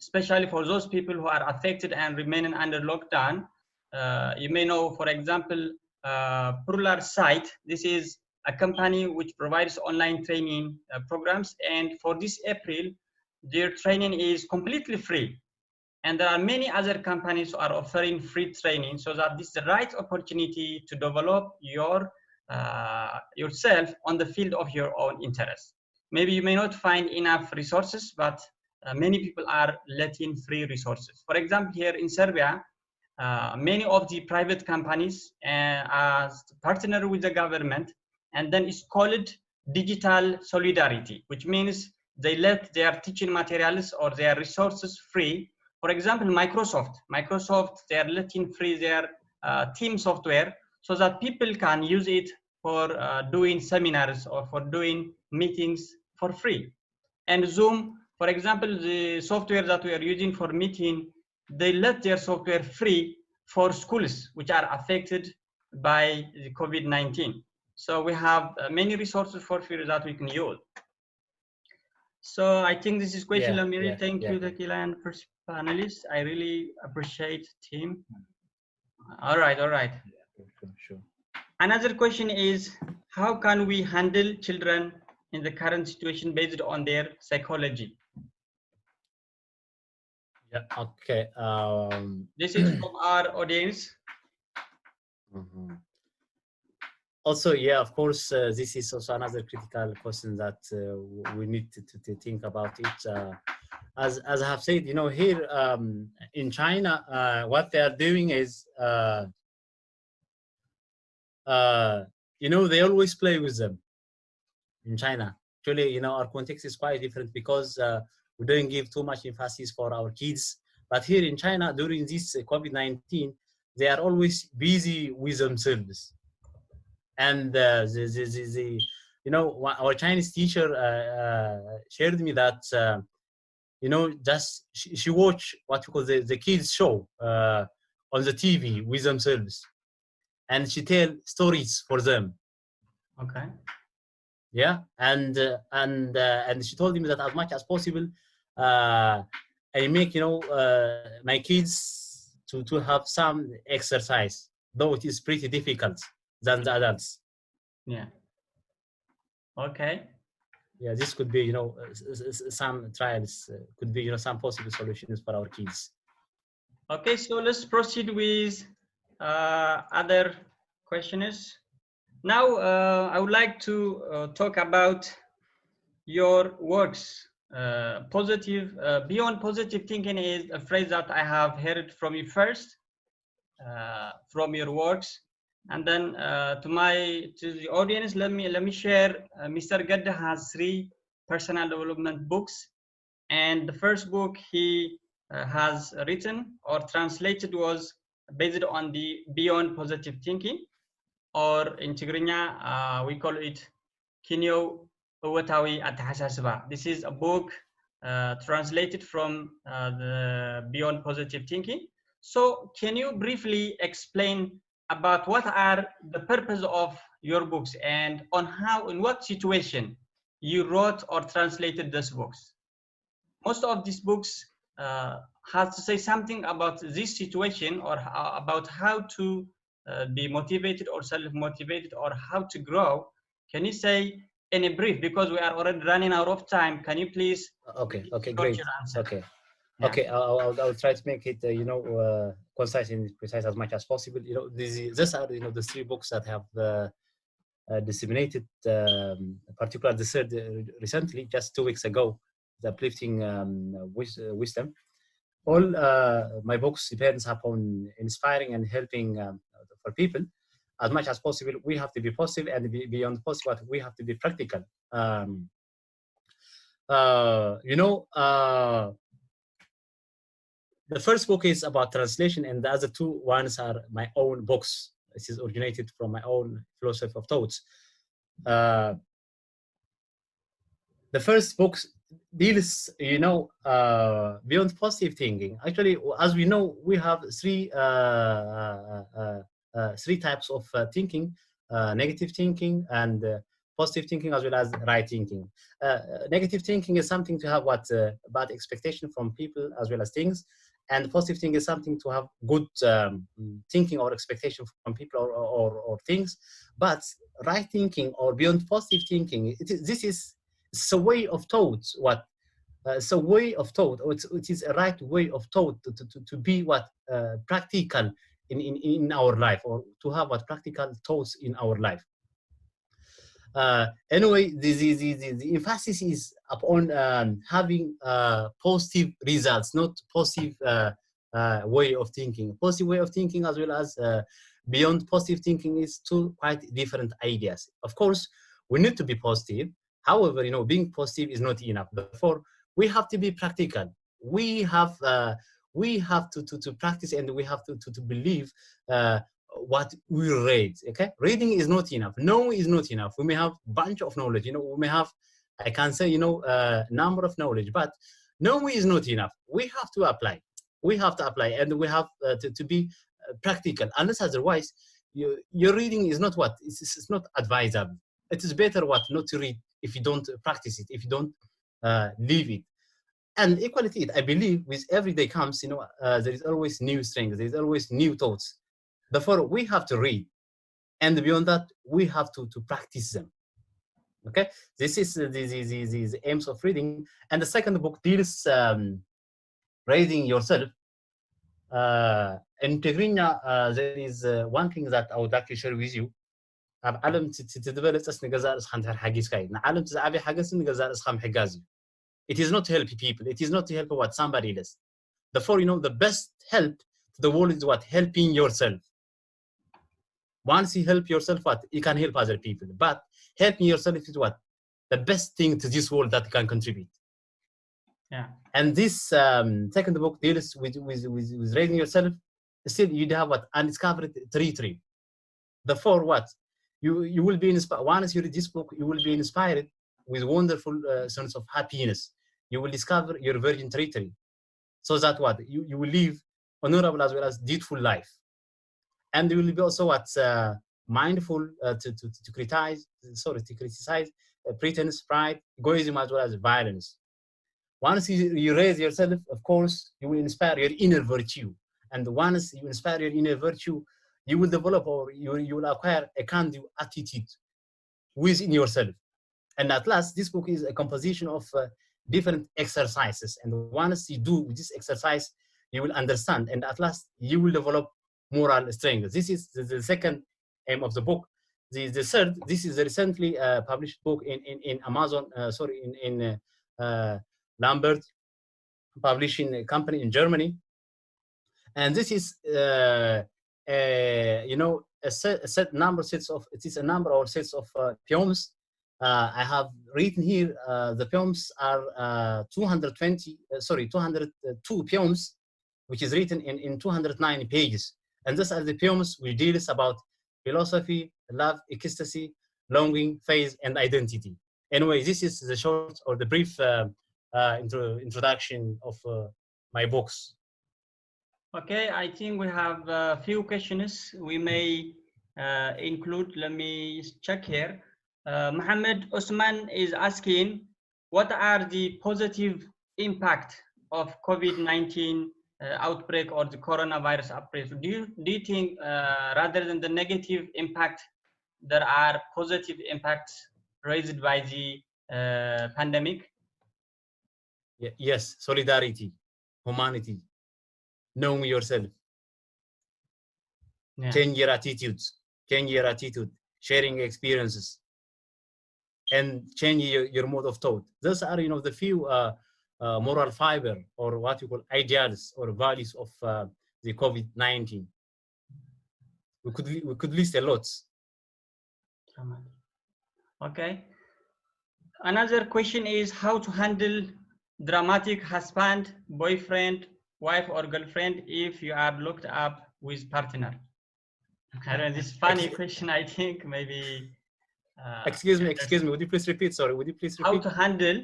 A: especially for those people who are affected and remaining under lockdown. You may know, for example, Plural Site. This is a company which provides online training programs, and for this April, their training is completely free. And there are many other companies who are offering free training, so that this is the right opportunity to develop your yourself on the field of your own interest. Maybe you may not find enough resources, but many people are letting free resources. For example, here in Serbia, many of the private companies are partner with the government, and then it's called digital solidarity, which means they let their teaching materials or their resources free. For example, Microsoft, they are letting free their team software so that people can use it for doing seminars or for doing meetings for free. And Zoom, for example, the software that we are using for meeting, they let their software free for schools which are affected by the COVID-19. So we have many resources for free that we can use. So I think this is question, Lamiri. Thank you, Tequila, and first panelists. I really appreciate team. All right.
G: Sure.
A: Another question is, how can we handle children in the current situation based on their psychology?
G: Yeah, okay.
A: This is from our audience.
G: Also, yeah, of course, this is also another critical question that we need to think about it. As I have said, you know, here in China, what they are doing is, you know, they always play with them in China. Actually, you know, our context is quite different because we don't give too much emphasis for our kids. But here in China, during this COVID-19, they are always busy with themselves. And you know, our Chinese teacher shared me that, you know, just she watch what you call the kids show on the TV with themselves, and she tell stories for them.
A: Okay.
G: Yeah, and she told me that as much as possible, I make, my kids to have some exercise, though it is pretty difficult than the adults.
A: Yeah. Okay.
G: Yeah, this could be, some trials, could be, some possible solutions for our kids.
A: Okay, so let's proceed with other questions. Now, I would like to talk about your works. Beyond positive thinking is a phrase that I have heard from you first, from your works, and then to the audience, let me share. Mr. Ghede has 3 personal development books, and the first book he has written or translated was based on the Beyond Positive Thinking, or in Tigrinya we call it Kinyo Uwatawi Atahasasba. This is a book translated from the Beyond Positive Thinking. So can you briefly explain about what are the purpose of your books and on how, in what situation you wrote or translated these books? Most of these books has to say something about this situation or about how to be motivated or self-motivated or how to grow. Can you say in a brief, because we are already running out of time, can you please?
G: Okay, great. Okay.
A: Yeah.
G: Okay, I'll try to make it, concise and precise as much as possible. These are, the 3 books that have disseminated, particularly the third recently, just 2 weeks ago, the Uplifting Wisdom. All my books depends upon inspiring and helping for people as much as possible. We have to be positive, and beyond positive, we have to be practical. The first book is about translation, and the other 2 ones are my own books. This is originated from my own philosophy of thoughts. The first book deals, beyond positive thinking. Actually, as we know, we have 3 types of thinking: negative thinking and positive thinking, as well as right thinking. Negative thinking is something to have bad expectation from people as well as things. And positive thinking is something to have good thinking or expectation from people or things. But right thinking or beyond positive thinking, it's a way of thought. It's a way of thought, or it is a right way of thought to be practical in our life, or to have practical thoughts in our life. Anyway, the emphasis is upon having positive results, not positive way of thinking. Positive way of thinking as well as beyond positive thinking is 2 quite different ideas. Of course, we need to be positive. However, being positive is not enough. Therefore, we have to be practical. We have to practice, and we have to believe what we read. Okay, reading is not enough. Knowing is not enough. We may have a bunch of knowledge. We may have, I can say, number of knowledge, but knowing is not enough. We have to apply. We have to apply, and we have to be practical. Unless otherwise, your reading is not it's not advisable. It is better not to read if you don't practice it, if you don't live it. And equally, I believe with every day comes, there is always new strength. There is always new thoughts. Therefore, we have to read, and beyond that, we have to practice them. Okay, this is the aims of reading. And the second book deals raising yourself. In Tigrinya, there is one thing that I would like to share with you. It is not to help people. It is not to help somebody else. Therefore, the best help to the world is helping yourself. Once you help yourself, you can help other people. But helping yourself is the best thing to this world that can contribute.
A: Yeah.
G: And this second book deals with raising yourself. Still, you have undiscovered territory. Therefore, you will be inspired. Once you read this book, you will be inspired with wonderful sense of happiness. You will discover your virgin territory, so that you will live honorable as well as deedful life. And you will be also mindful to criticize pretense, pride, egoism, as well as violence. Once you raise yourself, of course, you will inspire your inner virtue. And once you inspire your inner virtue, you will develop or you will acquire a kind of attitude within yourself. And at last, this book is a composition of different exercises. And once you do this exercise, you will understand. And at last, you will develop moral strength. This is the second aim of the book. The third, this is a recently published book in Amazon, in Lambert publishing company in Germany. And this is, you know, it is a number or sets of poems. I have written here, the poems are 202 poems, which is written in 209 pages. And these are the poems which deals about philosophy, love, ecstasy, longing, faith, and identity. Anyway, this is the short or the brief introduction of my books.
A: Okay, I think we have a few questions we may include. Let me check here. Mohammed Osman is asking, what are the positive impact of COVID-19 outbreak or the coronavirus outbreak? Do you think rather than the negative impact, there are positive impacts raised by the pandemic?
G: Yes, solidarity, humanity, knowing yourself, change your attitude, sharing experiences, and change your mode of thought. Those are, you know, the few moral fiber or what you call ideals or values of the COVID-19. We could list a lot.
A: Okay. Another question is how to handle dramatic husband, boyfriend, wife, or girlfriend if you are locked up with partner. I don't know, this funny question, I think, maybe.
G: Excuse me, would you please repeat? Sorry, would you please repeat?
A: How to handle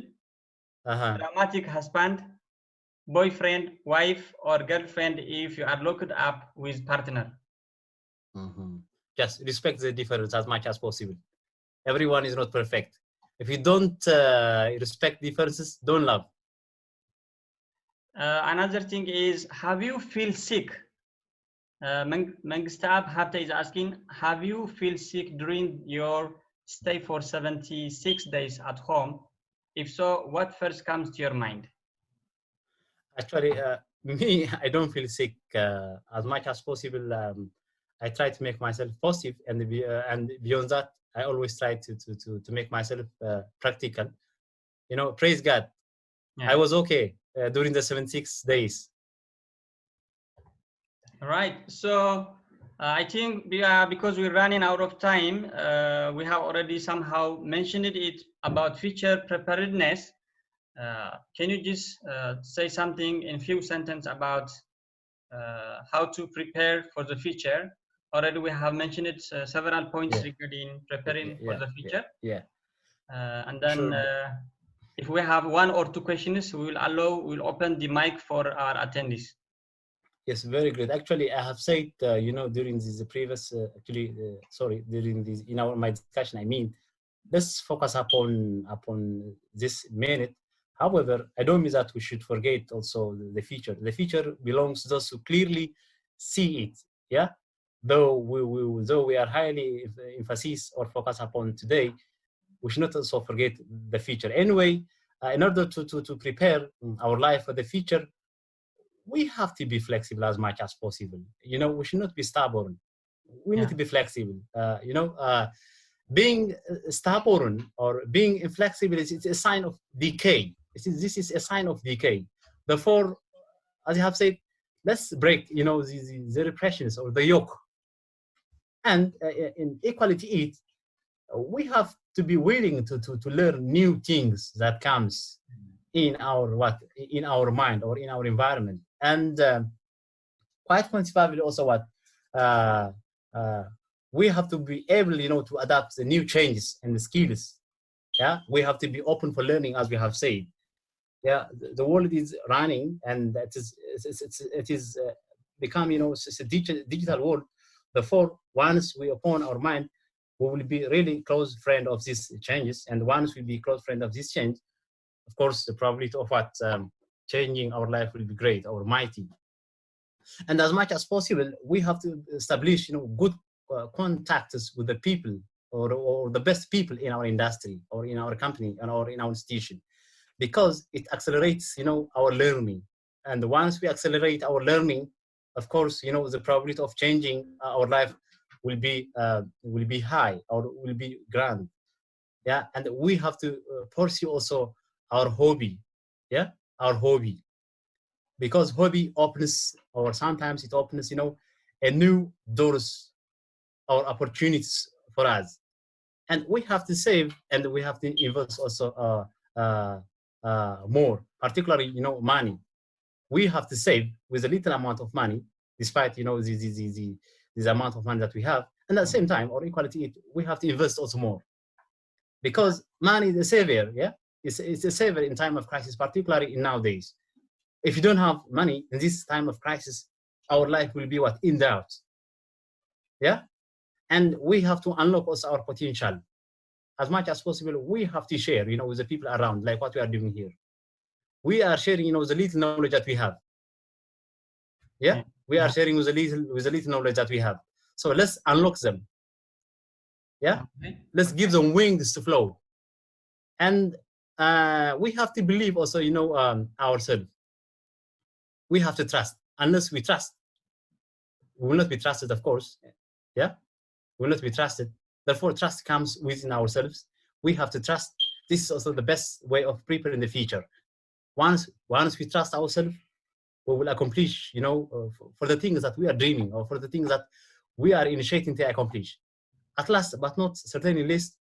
A: dramatic husband, boyfriend, wife, or girlfriend if you are locked up with partner?
G: Just respect the difference as much as possible. Everyone is not perfect. If you don't respect differences, don't love.
A: Another thing is, have you feel sick? Mengistab Hafta is asking, have you feel sick during your stay for 76 days at home? If so, what first comes to your mind?
G: Actually, me, I don't feel sick as much as possible. I try to make myself positive, and beyond that, I always try to make myself practical. You know, praise God. Yeah. I was okay during the 76 days.
A: All right. So I think because we're running out of time, we have already somehow mentioned it about future preparedness. Can you just say something in few sentences about how to prepare for the future? Already we have mentioned it several points regarding preparing for the future. And then if we have one or two questions, we'll open the mic for our attendees.
G: Yes, very good. Actually, I have said, you know, during this previous, during this, my discussion, I mean, let's focus upon this minute. However, I don't mean that we should forget also the future. The future belongs to those who clearly see it, yeah? Though we are highly emphasis or focus upon today, we should not also forget the future. Anyway, in order to prepare our life for the future, we have to be flexible as much as possible. You know, we should not be stubborn. We need to be flexible. You know, being stubborn or being inflexible is a sign of decay. This is a sign of decay. Therefore, as I have said, let's break, you know, the repressions or the yoke. And in equality, we have to be willing to learn new things that comes in our mind or in our environment. And quite quantifiably also we have to be able, you know, to adapt the new changes and the skills. Yeah, we have to be open for learning, as we have said. Yeah, the world is running, and it is become, you know, it's a digital world. Therefore, once we open our mind, we will be really close friend of these changes, and once we be close friend of this change, of course, the probability of what changing our life will be great or mighty. And as much as possible, we have to establish, good contacts with the people or the best people in our industry or in our company or in our institution, because it accelerates, our learning. And once we accelerate our learning, of course, the probability of changing our life will be high or will be grand. Yeah, and we have to pursue also our hobby. Yeah, our hobby, because hobby opens, or sometimes it opens, a new doors or opportunities for us. And we have to save, and we have to invest also more, particularly, money. We have to save with a little amount of money, despite, this amount of money that we have. And at the same time, or equality, we have to invest also more. Because money is a savior, yeah? It's a savior in time of crisis, particularly in nowadays. If you don't have money in this time of crisis, our life will be what? In doubt. Yeah? And we have to unlock also our potential. As much as possible, we have to share, with the people around, like what we are doing here. We are sharing, the little knowledge that we have. Yeah? We are sharing with the little knowledge that we have. So let's unlock them. Yeah? Okay. Let's give them wings to flow. And we have to believe also, ourselves. We have to trust. Unless we trust, we will not be trusted, of course. Yeah? We will not be trusted. Therefore, trust comes within ourselves. We have to trust. This is also the best way of preparing the future. Once we trust ourselves, we will accomplish, for the things that we are dreaming, or for the things that we are initiating to accomplish. At last, but not certainly least,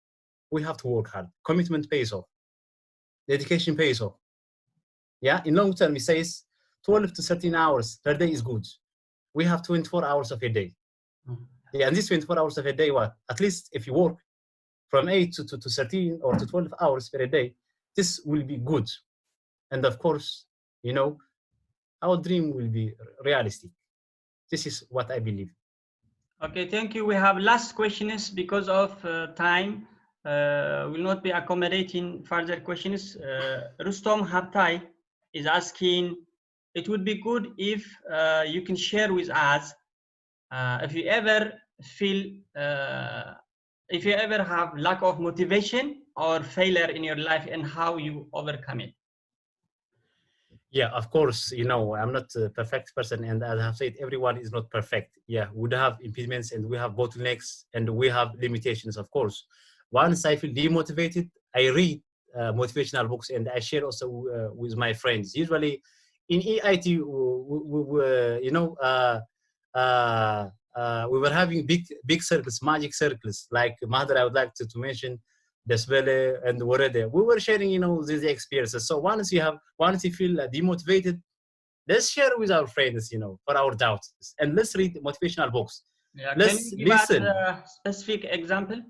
G: we have to work hard. Commitment pays off. Dedication pays off. Yeah, in long term, it says 12 to 13 hours per day is good. We have 24 hours of a day. Yeah, and this 24 hours of a day, what? At least if you work from 8 to 13 or to 12 hours per day, this will be good. And of course, our dream will be realistic. This is what I believe.
A: Okay, thank you. We have last questions because of time. Will not be accommodating further questions. Rustom Habtai is asking, it would be good if you can share with us if you ever feel, if you ever have lack of motivation or failure in your life and how you overcome it.
G: Yeah, of course, I'm not a perfect person, and as I have said, everyone is not perfect. Yeah, we have impediments and we have bottlenecks and we have limitations, of course. Once I feel demotivated, I read motivational books and I share also with my friends. Usually in EIT, we were having big circles, magic circles, like Mahadar, I would like to mention, Desbele and Warede. We were sharing, these experiences. So once you feel demotivated, let's share with our friends, for our doubts, and let's read motivational books.
A: Yeah, let's listen. A specific example,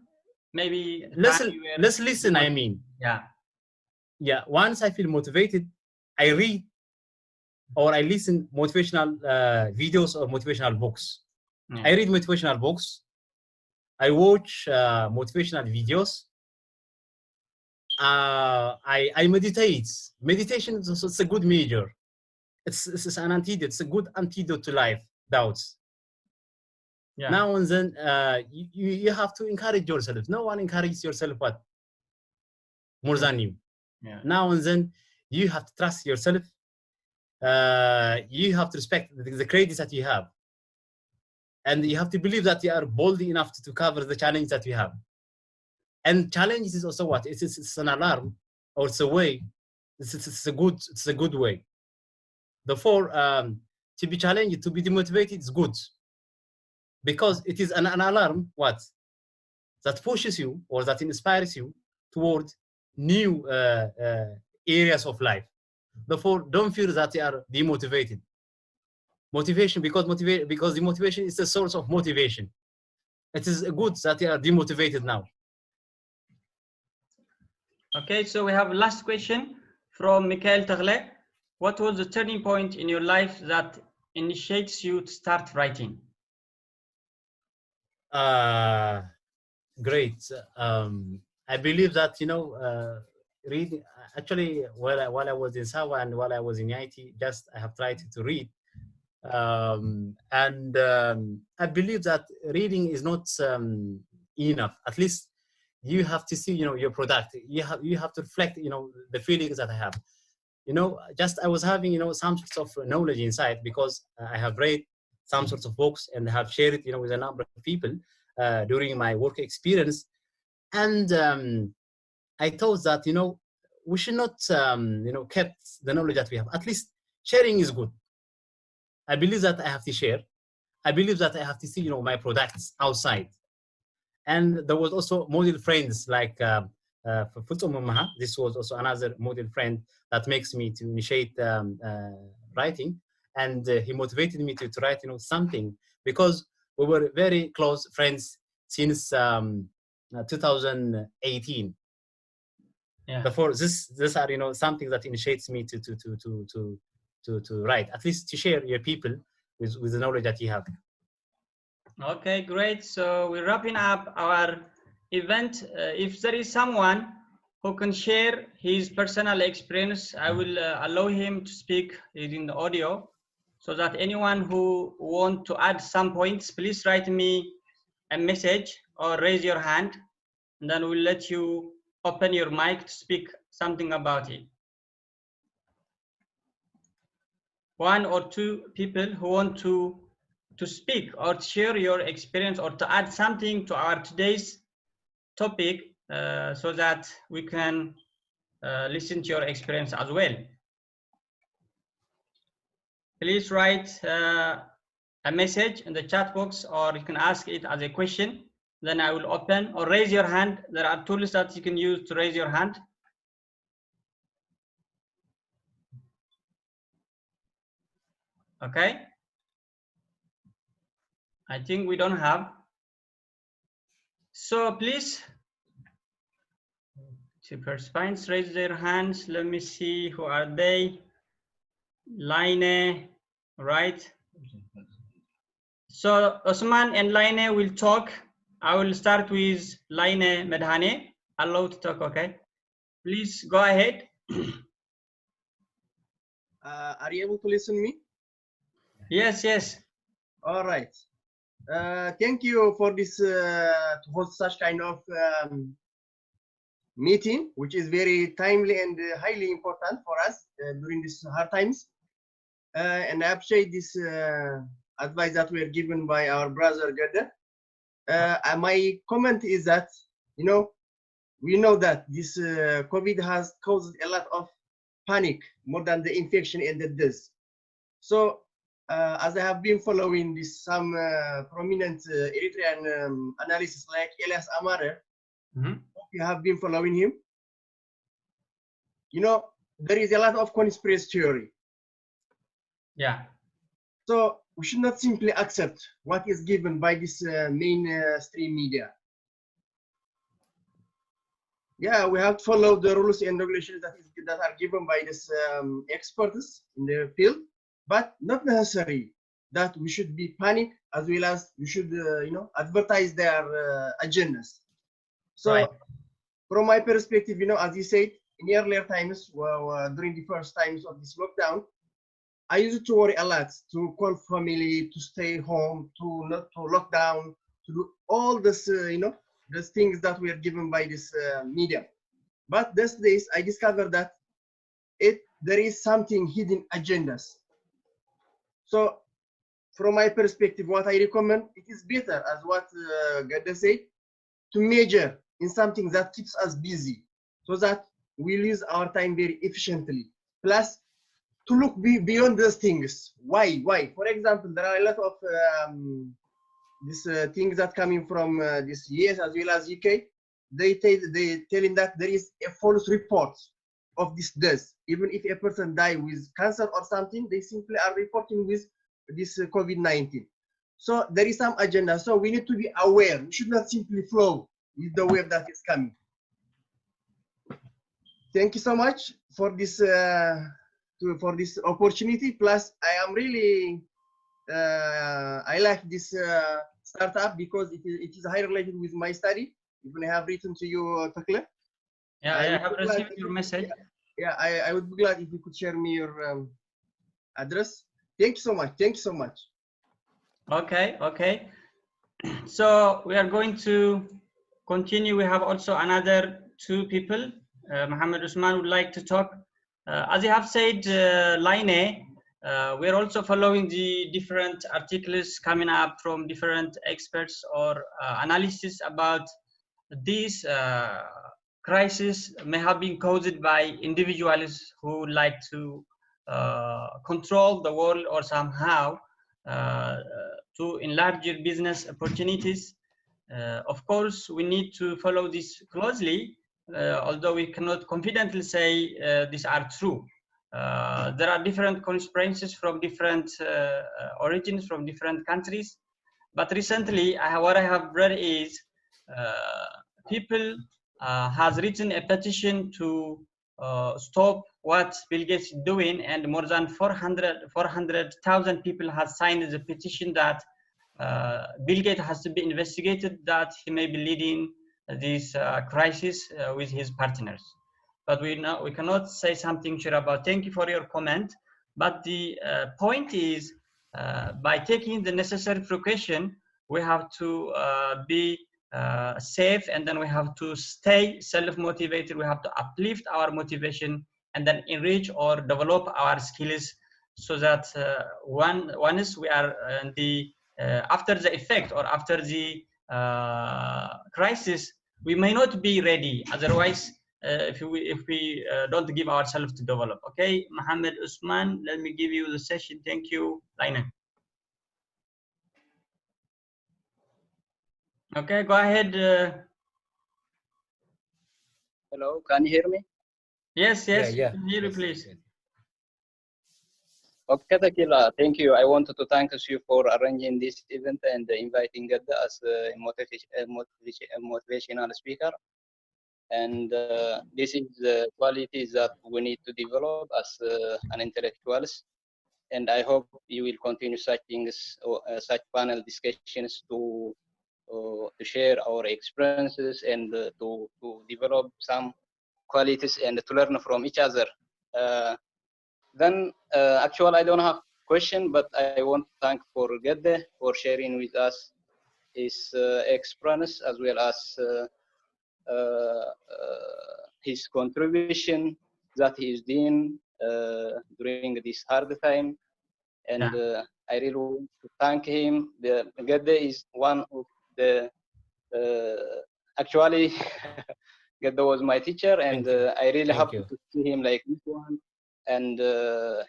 A: maybe.
G: Let's listen. I mean. Yeah. Once I feel motivated, I read or I listen motivational videos or motivational books. I read motivational books. I watch motivational videos. I meditate. Meditation is a good measure. It's an antidote. It's a good antidote to life doubts. Yeah. Now and then, you have to encourage yourself. No one encourages yourself more than you. Yeah. Now and then, you have to trust yourself. You have to respect the credits that you have, and you have to believe that you are bold enough to cover the challenge that you have. And challenge is also what? It's an alarm, or it's a way. It's a good way. Therefore, to be challenged, to be demotivated is good, because it is an alarm, what? That pushes you or that inspires you toward new areas of life. Therefore, don't feel that you are demotivated. Motivation, because the motivation is the source of motivation. It is good that you are demotivated now.
A: Okay, so we have a last question from Mikhail Tagle. What was the turning point in your life that initiates you to start writing?
G: Great. I believe that, reading, actually, while I was in Sawa and while I was in IT, I have tried to read. I believe that reading is not enough. At least you have to see, your product. You have to reflect, the feelings that I have. I was having, some sorts of knowledge inside because I have read some sorts of books and have shared it, with a number of people during my work experience. And I thought that, we should not, keep the knowledge that we have. At least sharing is good. I believe that I have to share. I believe that I have to see, my products outside. And there was also model friends like this was also another model friend that makes me to initiate writing. And he motivated me to write, something, because we were very close friends since 2018. Yeah. Therefore, this are something that initiates me to write, at least to share your people with the knowledge that you have.
A: Okay, great. So we're wrapping up our event. If there is someone who can share his personal experience, I will allow him to speak in the audio, so that anyone who want to add some points, please write me a message or raise your hand, and then we'll let you open your mic to speak something about it. One or two people who want to speak or share your experience or to add something to our today's topic, so that we can listen to your experience as well. Please write a message in the chat box, or you can ask it as a question. Then I will open, or raise your hand. There are tools that you can use to raise your hand. Okay. I think we don't have. So please, two participants raise their hands. Let me see, who are they? Line, right? So Osman and Line will talk. I will start with Line Medhane. Allow to talk, okay? Please go ahead.
H: Are you able to listen to me?
A: Yes, yes.
H: All right. Thank you for this to host such kind of meeting, which is very timely and highly important for us during these hard times. And I appreciate this advice that we are given by our brother Ghede. My comment is that, we know that this COVID has caused a lot of panic, more than the infection and the death. So as I have been following some prominent Eritrean analysis like Ghede Asrat, hope you have been following him. There is a lot of conspiracy theory.
A: Yeah.
H: So we should not simply accept what is given by this mainstream media. Yeah, we have to follow the rules and regulations that are given by these experts in the field, but not necessary that we should be panic, as well as we should, advertise their agendas. So, right. From my perspective, as you said, in earlier times, during the first times of this lockdown, I used to worry a lot to call family, to stay home, to not to lock down, to do all this, the things that were given by this media. But these days, I discovered that there is something hidden agendas. So, from my perspective, what I recommend, it is better, as what Ghede said, to major in something that keeps us busy, so that we use our time very efficiently. Plus, to look beyond those things. Why? For example, there are a lot of these things that coming from this US as well as UK. They telling that there is a false report of this death. Even if a person die with cancer or something, they simply are reporting with this COVID-19. So there is some agenda. So we need to be aware. We should not simply flow with the wave that is coming. Thank you so much for this opportunity. Plus, I am really I like this startup because it is highly related with my study. Even I have written to you, Takle.
A: Yeah, I have received your message.
H: Yeah, I would be glad if you could share me your address. Thank you so much. Thank you so much.
A: Okay, okay. So we are going to continue. We have also another two people. Mohammed Usman would like to talk. As you have said, Line, we're also following the different articles coming up from different experts or analysis about this crisis may have been caused by individuals who would like to control the world or somehow to enlarge your business opportunities. Of course, we need to follow this closely, although we cannot confidently say these are true. There are different conspiracies from different origins, from different countries. But recently, what I have read is people has written a petition to stop what Bill Gates is doing, and more than 400,000 people have signed the petition that Bill Gates has to be investigated, that he may be leading this crisis with his partners. But we cannot say something sure about. Thank you for your comment. But the point is, by taking the necessary precaution, we have to be safe, and then we have to stay self-motivated. We have to uplift our motivation and then enrich or develop our skills, so that once we are in the after the effect or after the crisis, we may not be ready. Otherwise, if we don't give ourselves to develop. Okay, Mohammed Usman, let me give you the session. Thank you, Laina. Okay, go ahead.
I: Hello, can you hear me?
A: Yes, yes,
G: Yeah.
A: we can hear you, please.
I: Okay, Takila, thank you. I wanted to thank you for arranging this event and inviting Ghede as a motivational speaker. And this is the qualities that we need to develop as an intellectuals. And I hope you will continue such things, such panel discussions to share our experiences and to develop some qualities and to learn from each other. Then actually I don't have question, but I want to thank for Ghede for sharing with us his experience as well as his contribution that he is doing during this hard time. And I really want to thank him. Ghede is one of the actually Ghede was my teacher, and I really happy to see him like this one. And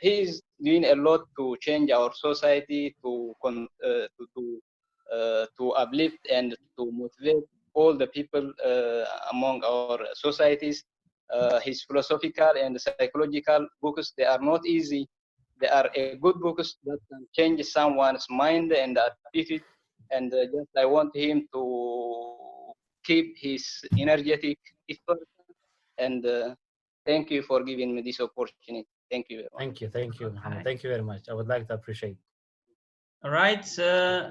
I: he is doing a lot to change our society, to uplift and to motivate all the people among our societies. His philosophical and psychological books, they are not easy. They are a good books that can change someone's mind and attitude. And just I want him to keep his energetic effort. And thank you for giving me this opportunity. Thank you very much.
G: Thank you, Mohammed. Thank you very much. I would like to appreciate.
A: All right,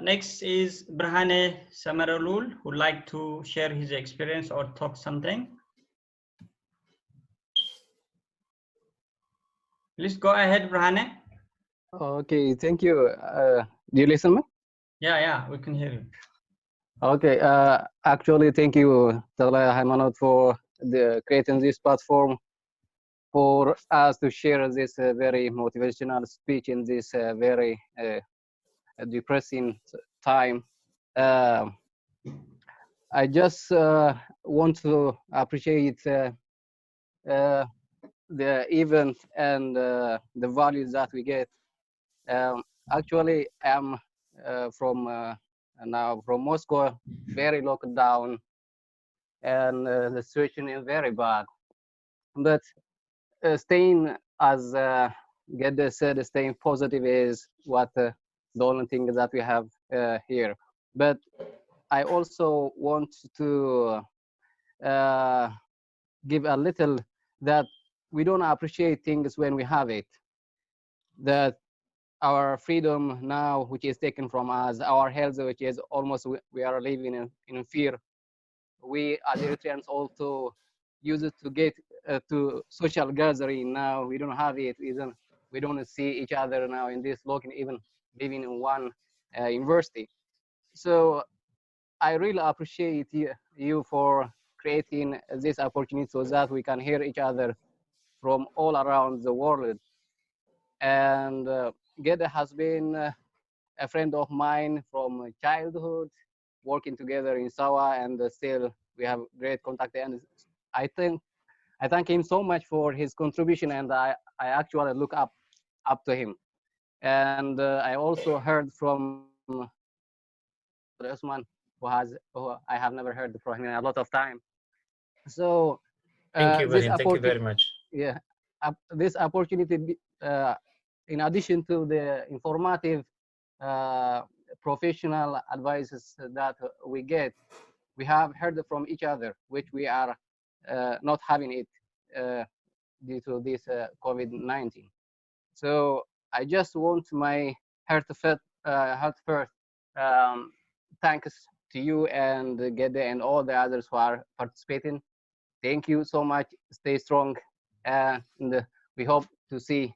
A: next is Brahane Samaralul, who would like to share his experience or talk something. Please go ahead, Brahane.
J: Okay, thank you. Do you listen me?
A: Yeah, we can hear you.
J: Okay, actually, thank you, Talaya Haymanot, for creating this platform for us to share this very motivational speech in this very depressing time. I just want to appreciate the event and the values that we get. Actually, I'm from Moscow, very locked down, and the situation is very bad. But staying, as Ghede said, staying positive is what the only thing that we have here. But I also want to give a little that we don't appreciate things when we have it. That our freedom now, which is taken from us, our health, which is almost we are living in fear. We as Eritreans also used to get to social gathering. Now we don't have it. We don't see each other now in this looking, even living in one university. So I really appreciate you for creating this opportunity so that we can hear each other from all around the world. And Ghede has been a friend of mine from childhood, working together in Sawa, and still we have great contact. And I thank him so much for his contribution, and I actually look up to him. And I also heard from Usman, who I have never heard from him in a lot of time. So
G: thank you very much.
J: Yeah, this opportunity, in addition to the informative professional advices that we get, we have heard from each other, which we are not having it due to this COVID-19. So I just want my heartfelt thanks to you and Ghede and all the others who are participating. Thank you so much. Stay strong, and we hope to see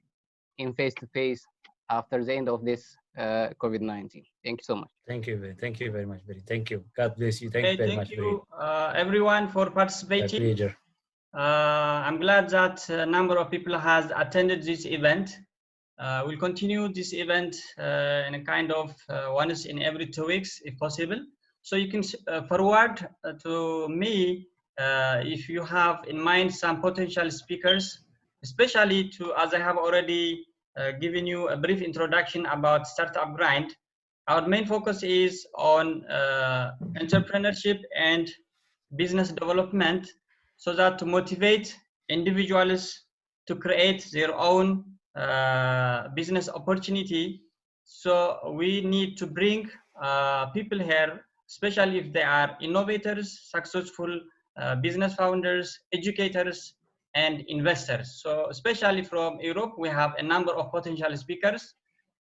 J: in face-to-face after the end of this COVID-19. Thank you so much.
G: Thank you very much, Beri. Thank you. God bless you. Thank you very much, Beri.
A: Everyone for participating.
G: My pleasure.
A: I'm glad that a number of people has attended this event. We'll continue this event in a kind of once in every 2 weeks, if possible. So you can forward to me if you have in mind some potential speakers, especially as I have already given you a brief introduction about Startup Grind. Our main focus is on entrepreneurship and business development, so that to motivate individuals to create their own business opportunity. So we need to bring people here, especially if they are innovators, successful business founders, educators, and investors. So especially from Europe, we have a number of potential speakers.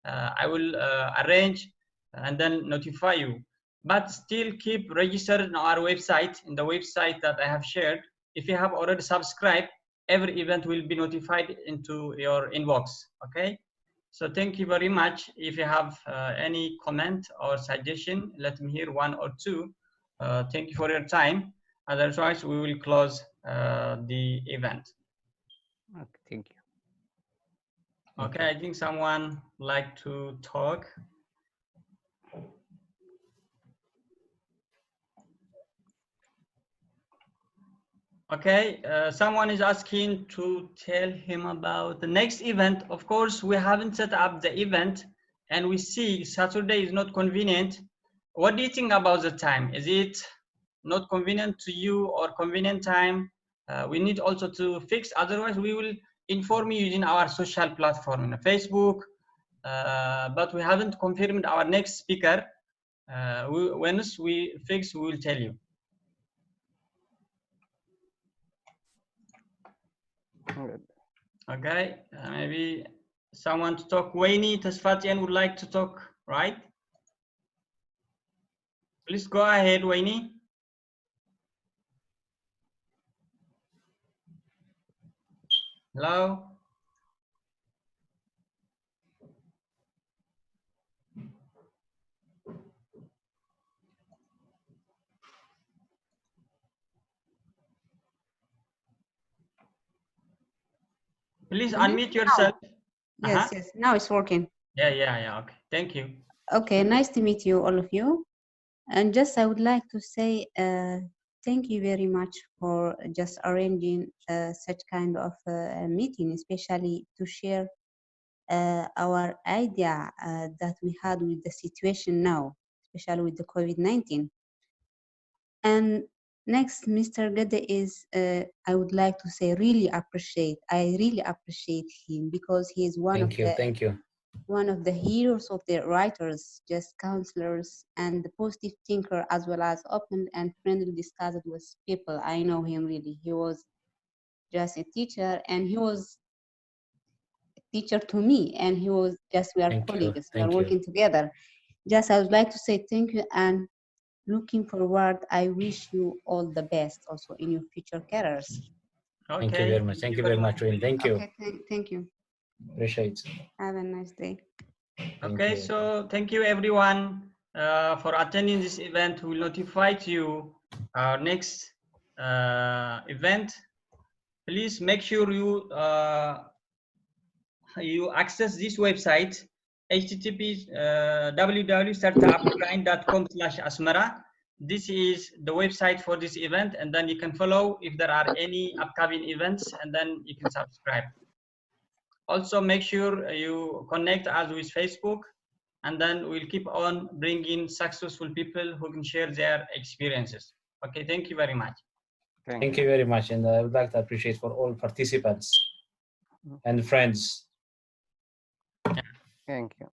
A: I will arrange and then notify you. But still keep registered on our website, in the website that I have shared. If you have already subscribed, every event will be notified into your inbox, okay? So thank you very much. If you have any comment or suggestion, let me hear one or two. Thank you for your time. Otherwise, we will close the event.
J: Okay, thank you.
A: Okay, I think someone like to talk. Okay, someone is asking to tell him about the next event. Of course, we haven't set up the event and we see Saturday is not convenient. What do you think about the time? Is it not convenient to you or convenient time? We need also to fix, otherwise we will inform you using our social platform, Facebook, but we haven't confirmed our next speaker. Once we fix, we will tell you. Okay, maybe someone to talk. Wayne Tasfatian would like to talk, right? Please go ahead, Wayne. Hello. Please unmute yourself.
K: Yes, yes, now it's working.
A: Yeah, okay, thank you.
K: Okay, nice to meet you, all of you. And just I would like to say thank you very much for just arranging such kind of meeting, especially to share our idea that we had with the situation now, especially with the COVID-19. And next, Mr. Ghede is, I would like to say, I really appreciate him, because he is one of the heroes of the writers, just counselors, and the positive thinker, as well as open and friendly discussion with people. I know him really. He was just a teacher, and he was a teacher to me, and he was just, we are colleagues, we are working together. Just I would like to say thank you, and looking forward, I wish you all the best also in your future careers.
A: Okay.
G: Thank you very much. Thank you very much, Wayne. Thank you.
K: Okay, thank you.
G: Appreciate it.
K: Have a nice day.
A: Okay, so thank you everyone for attending this event. We will notify to you our next event. Please make sure you you access this website, www.startupgrind.com/asmara. This is the website for this event, and then you can follow if there are any upcoming events, and then you can subscribe. Also, make sure you connect us with Facebook, and then we'll keep on bringing successful people who can share their experiences. Okay, thank you very much.
G: Thank you very much, and I would like to appreciate for all participants and friends.
J: Thank you.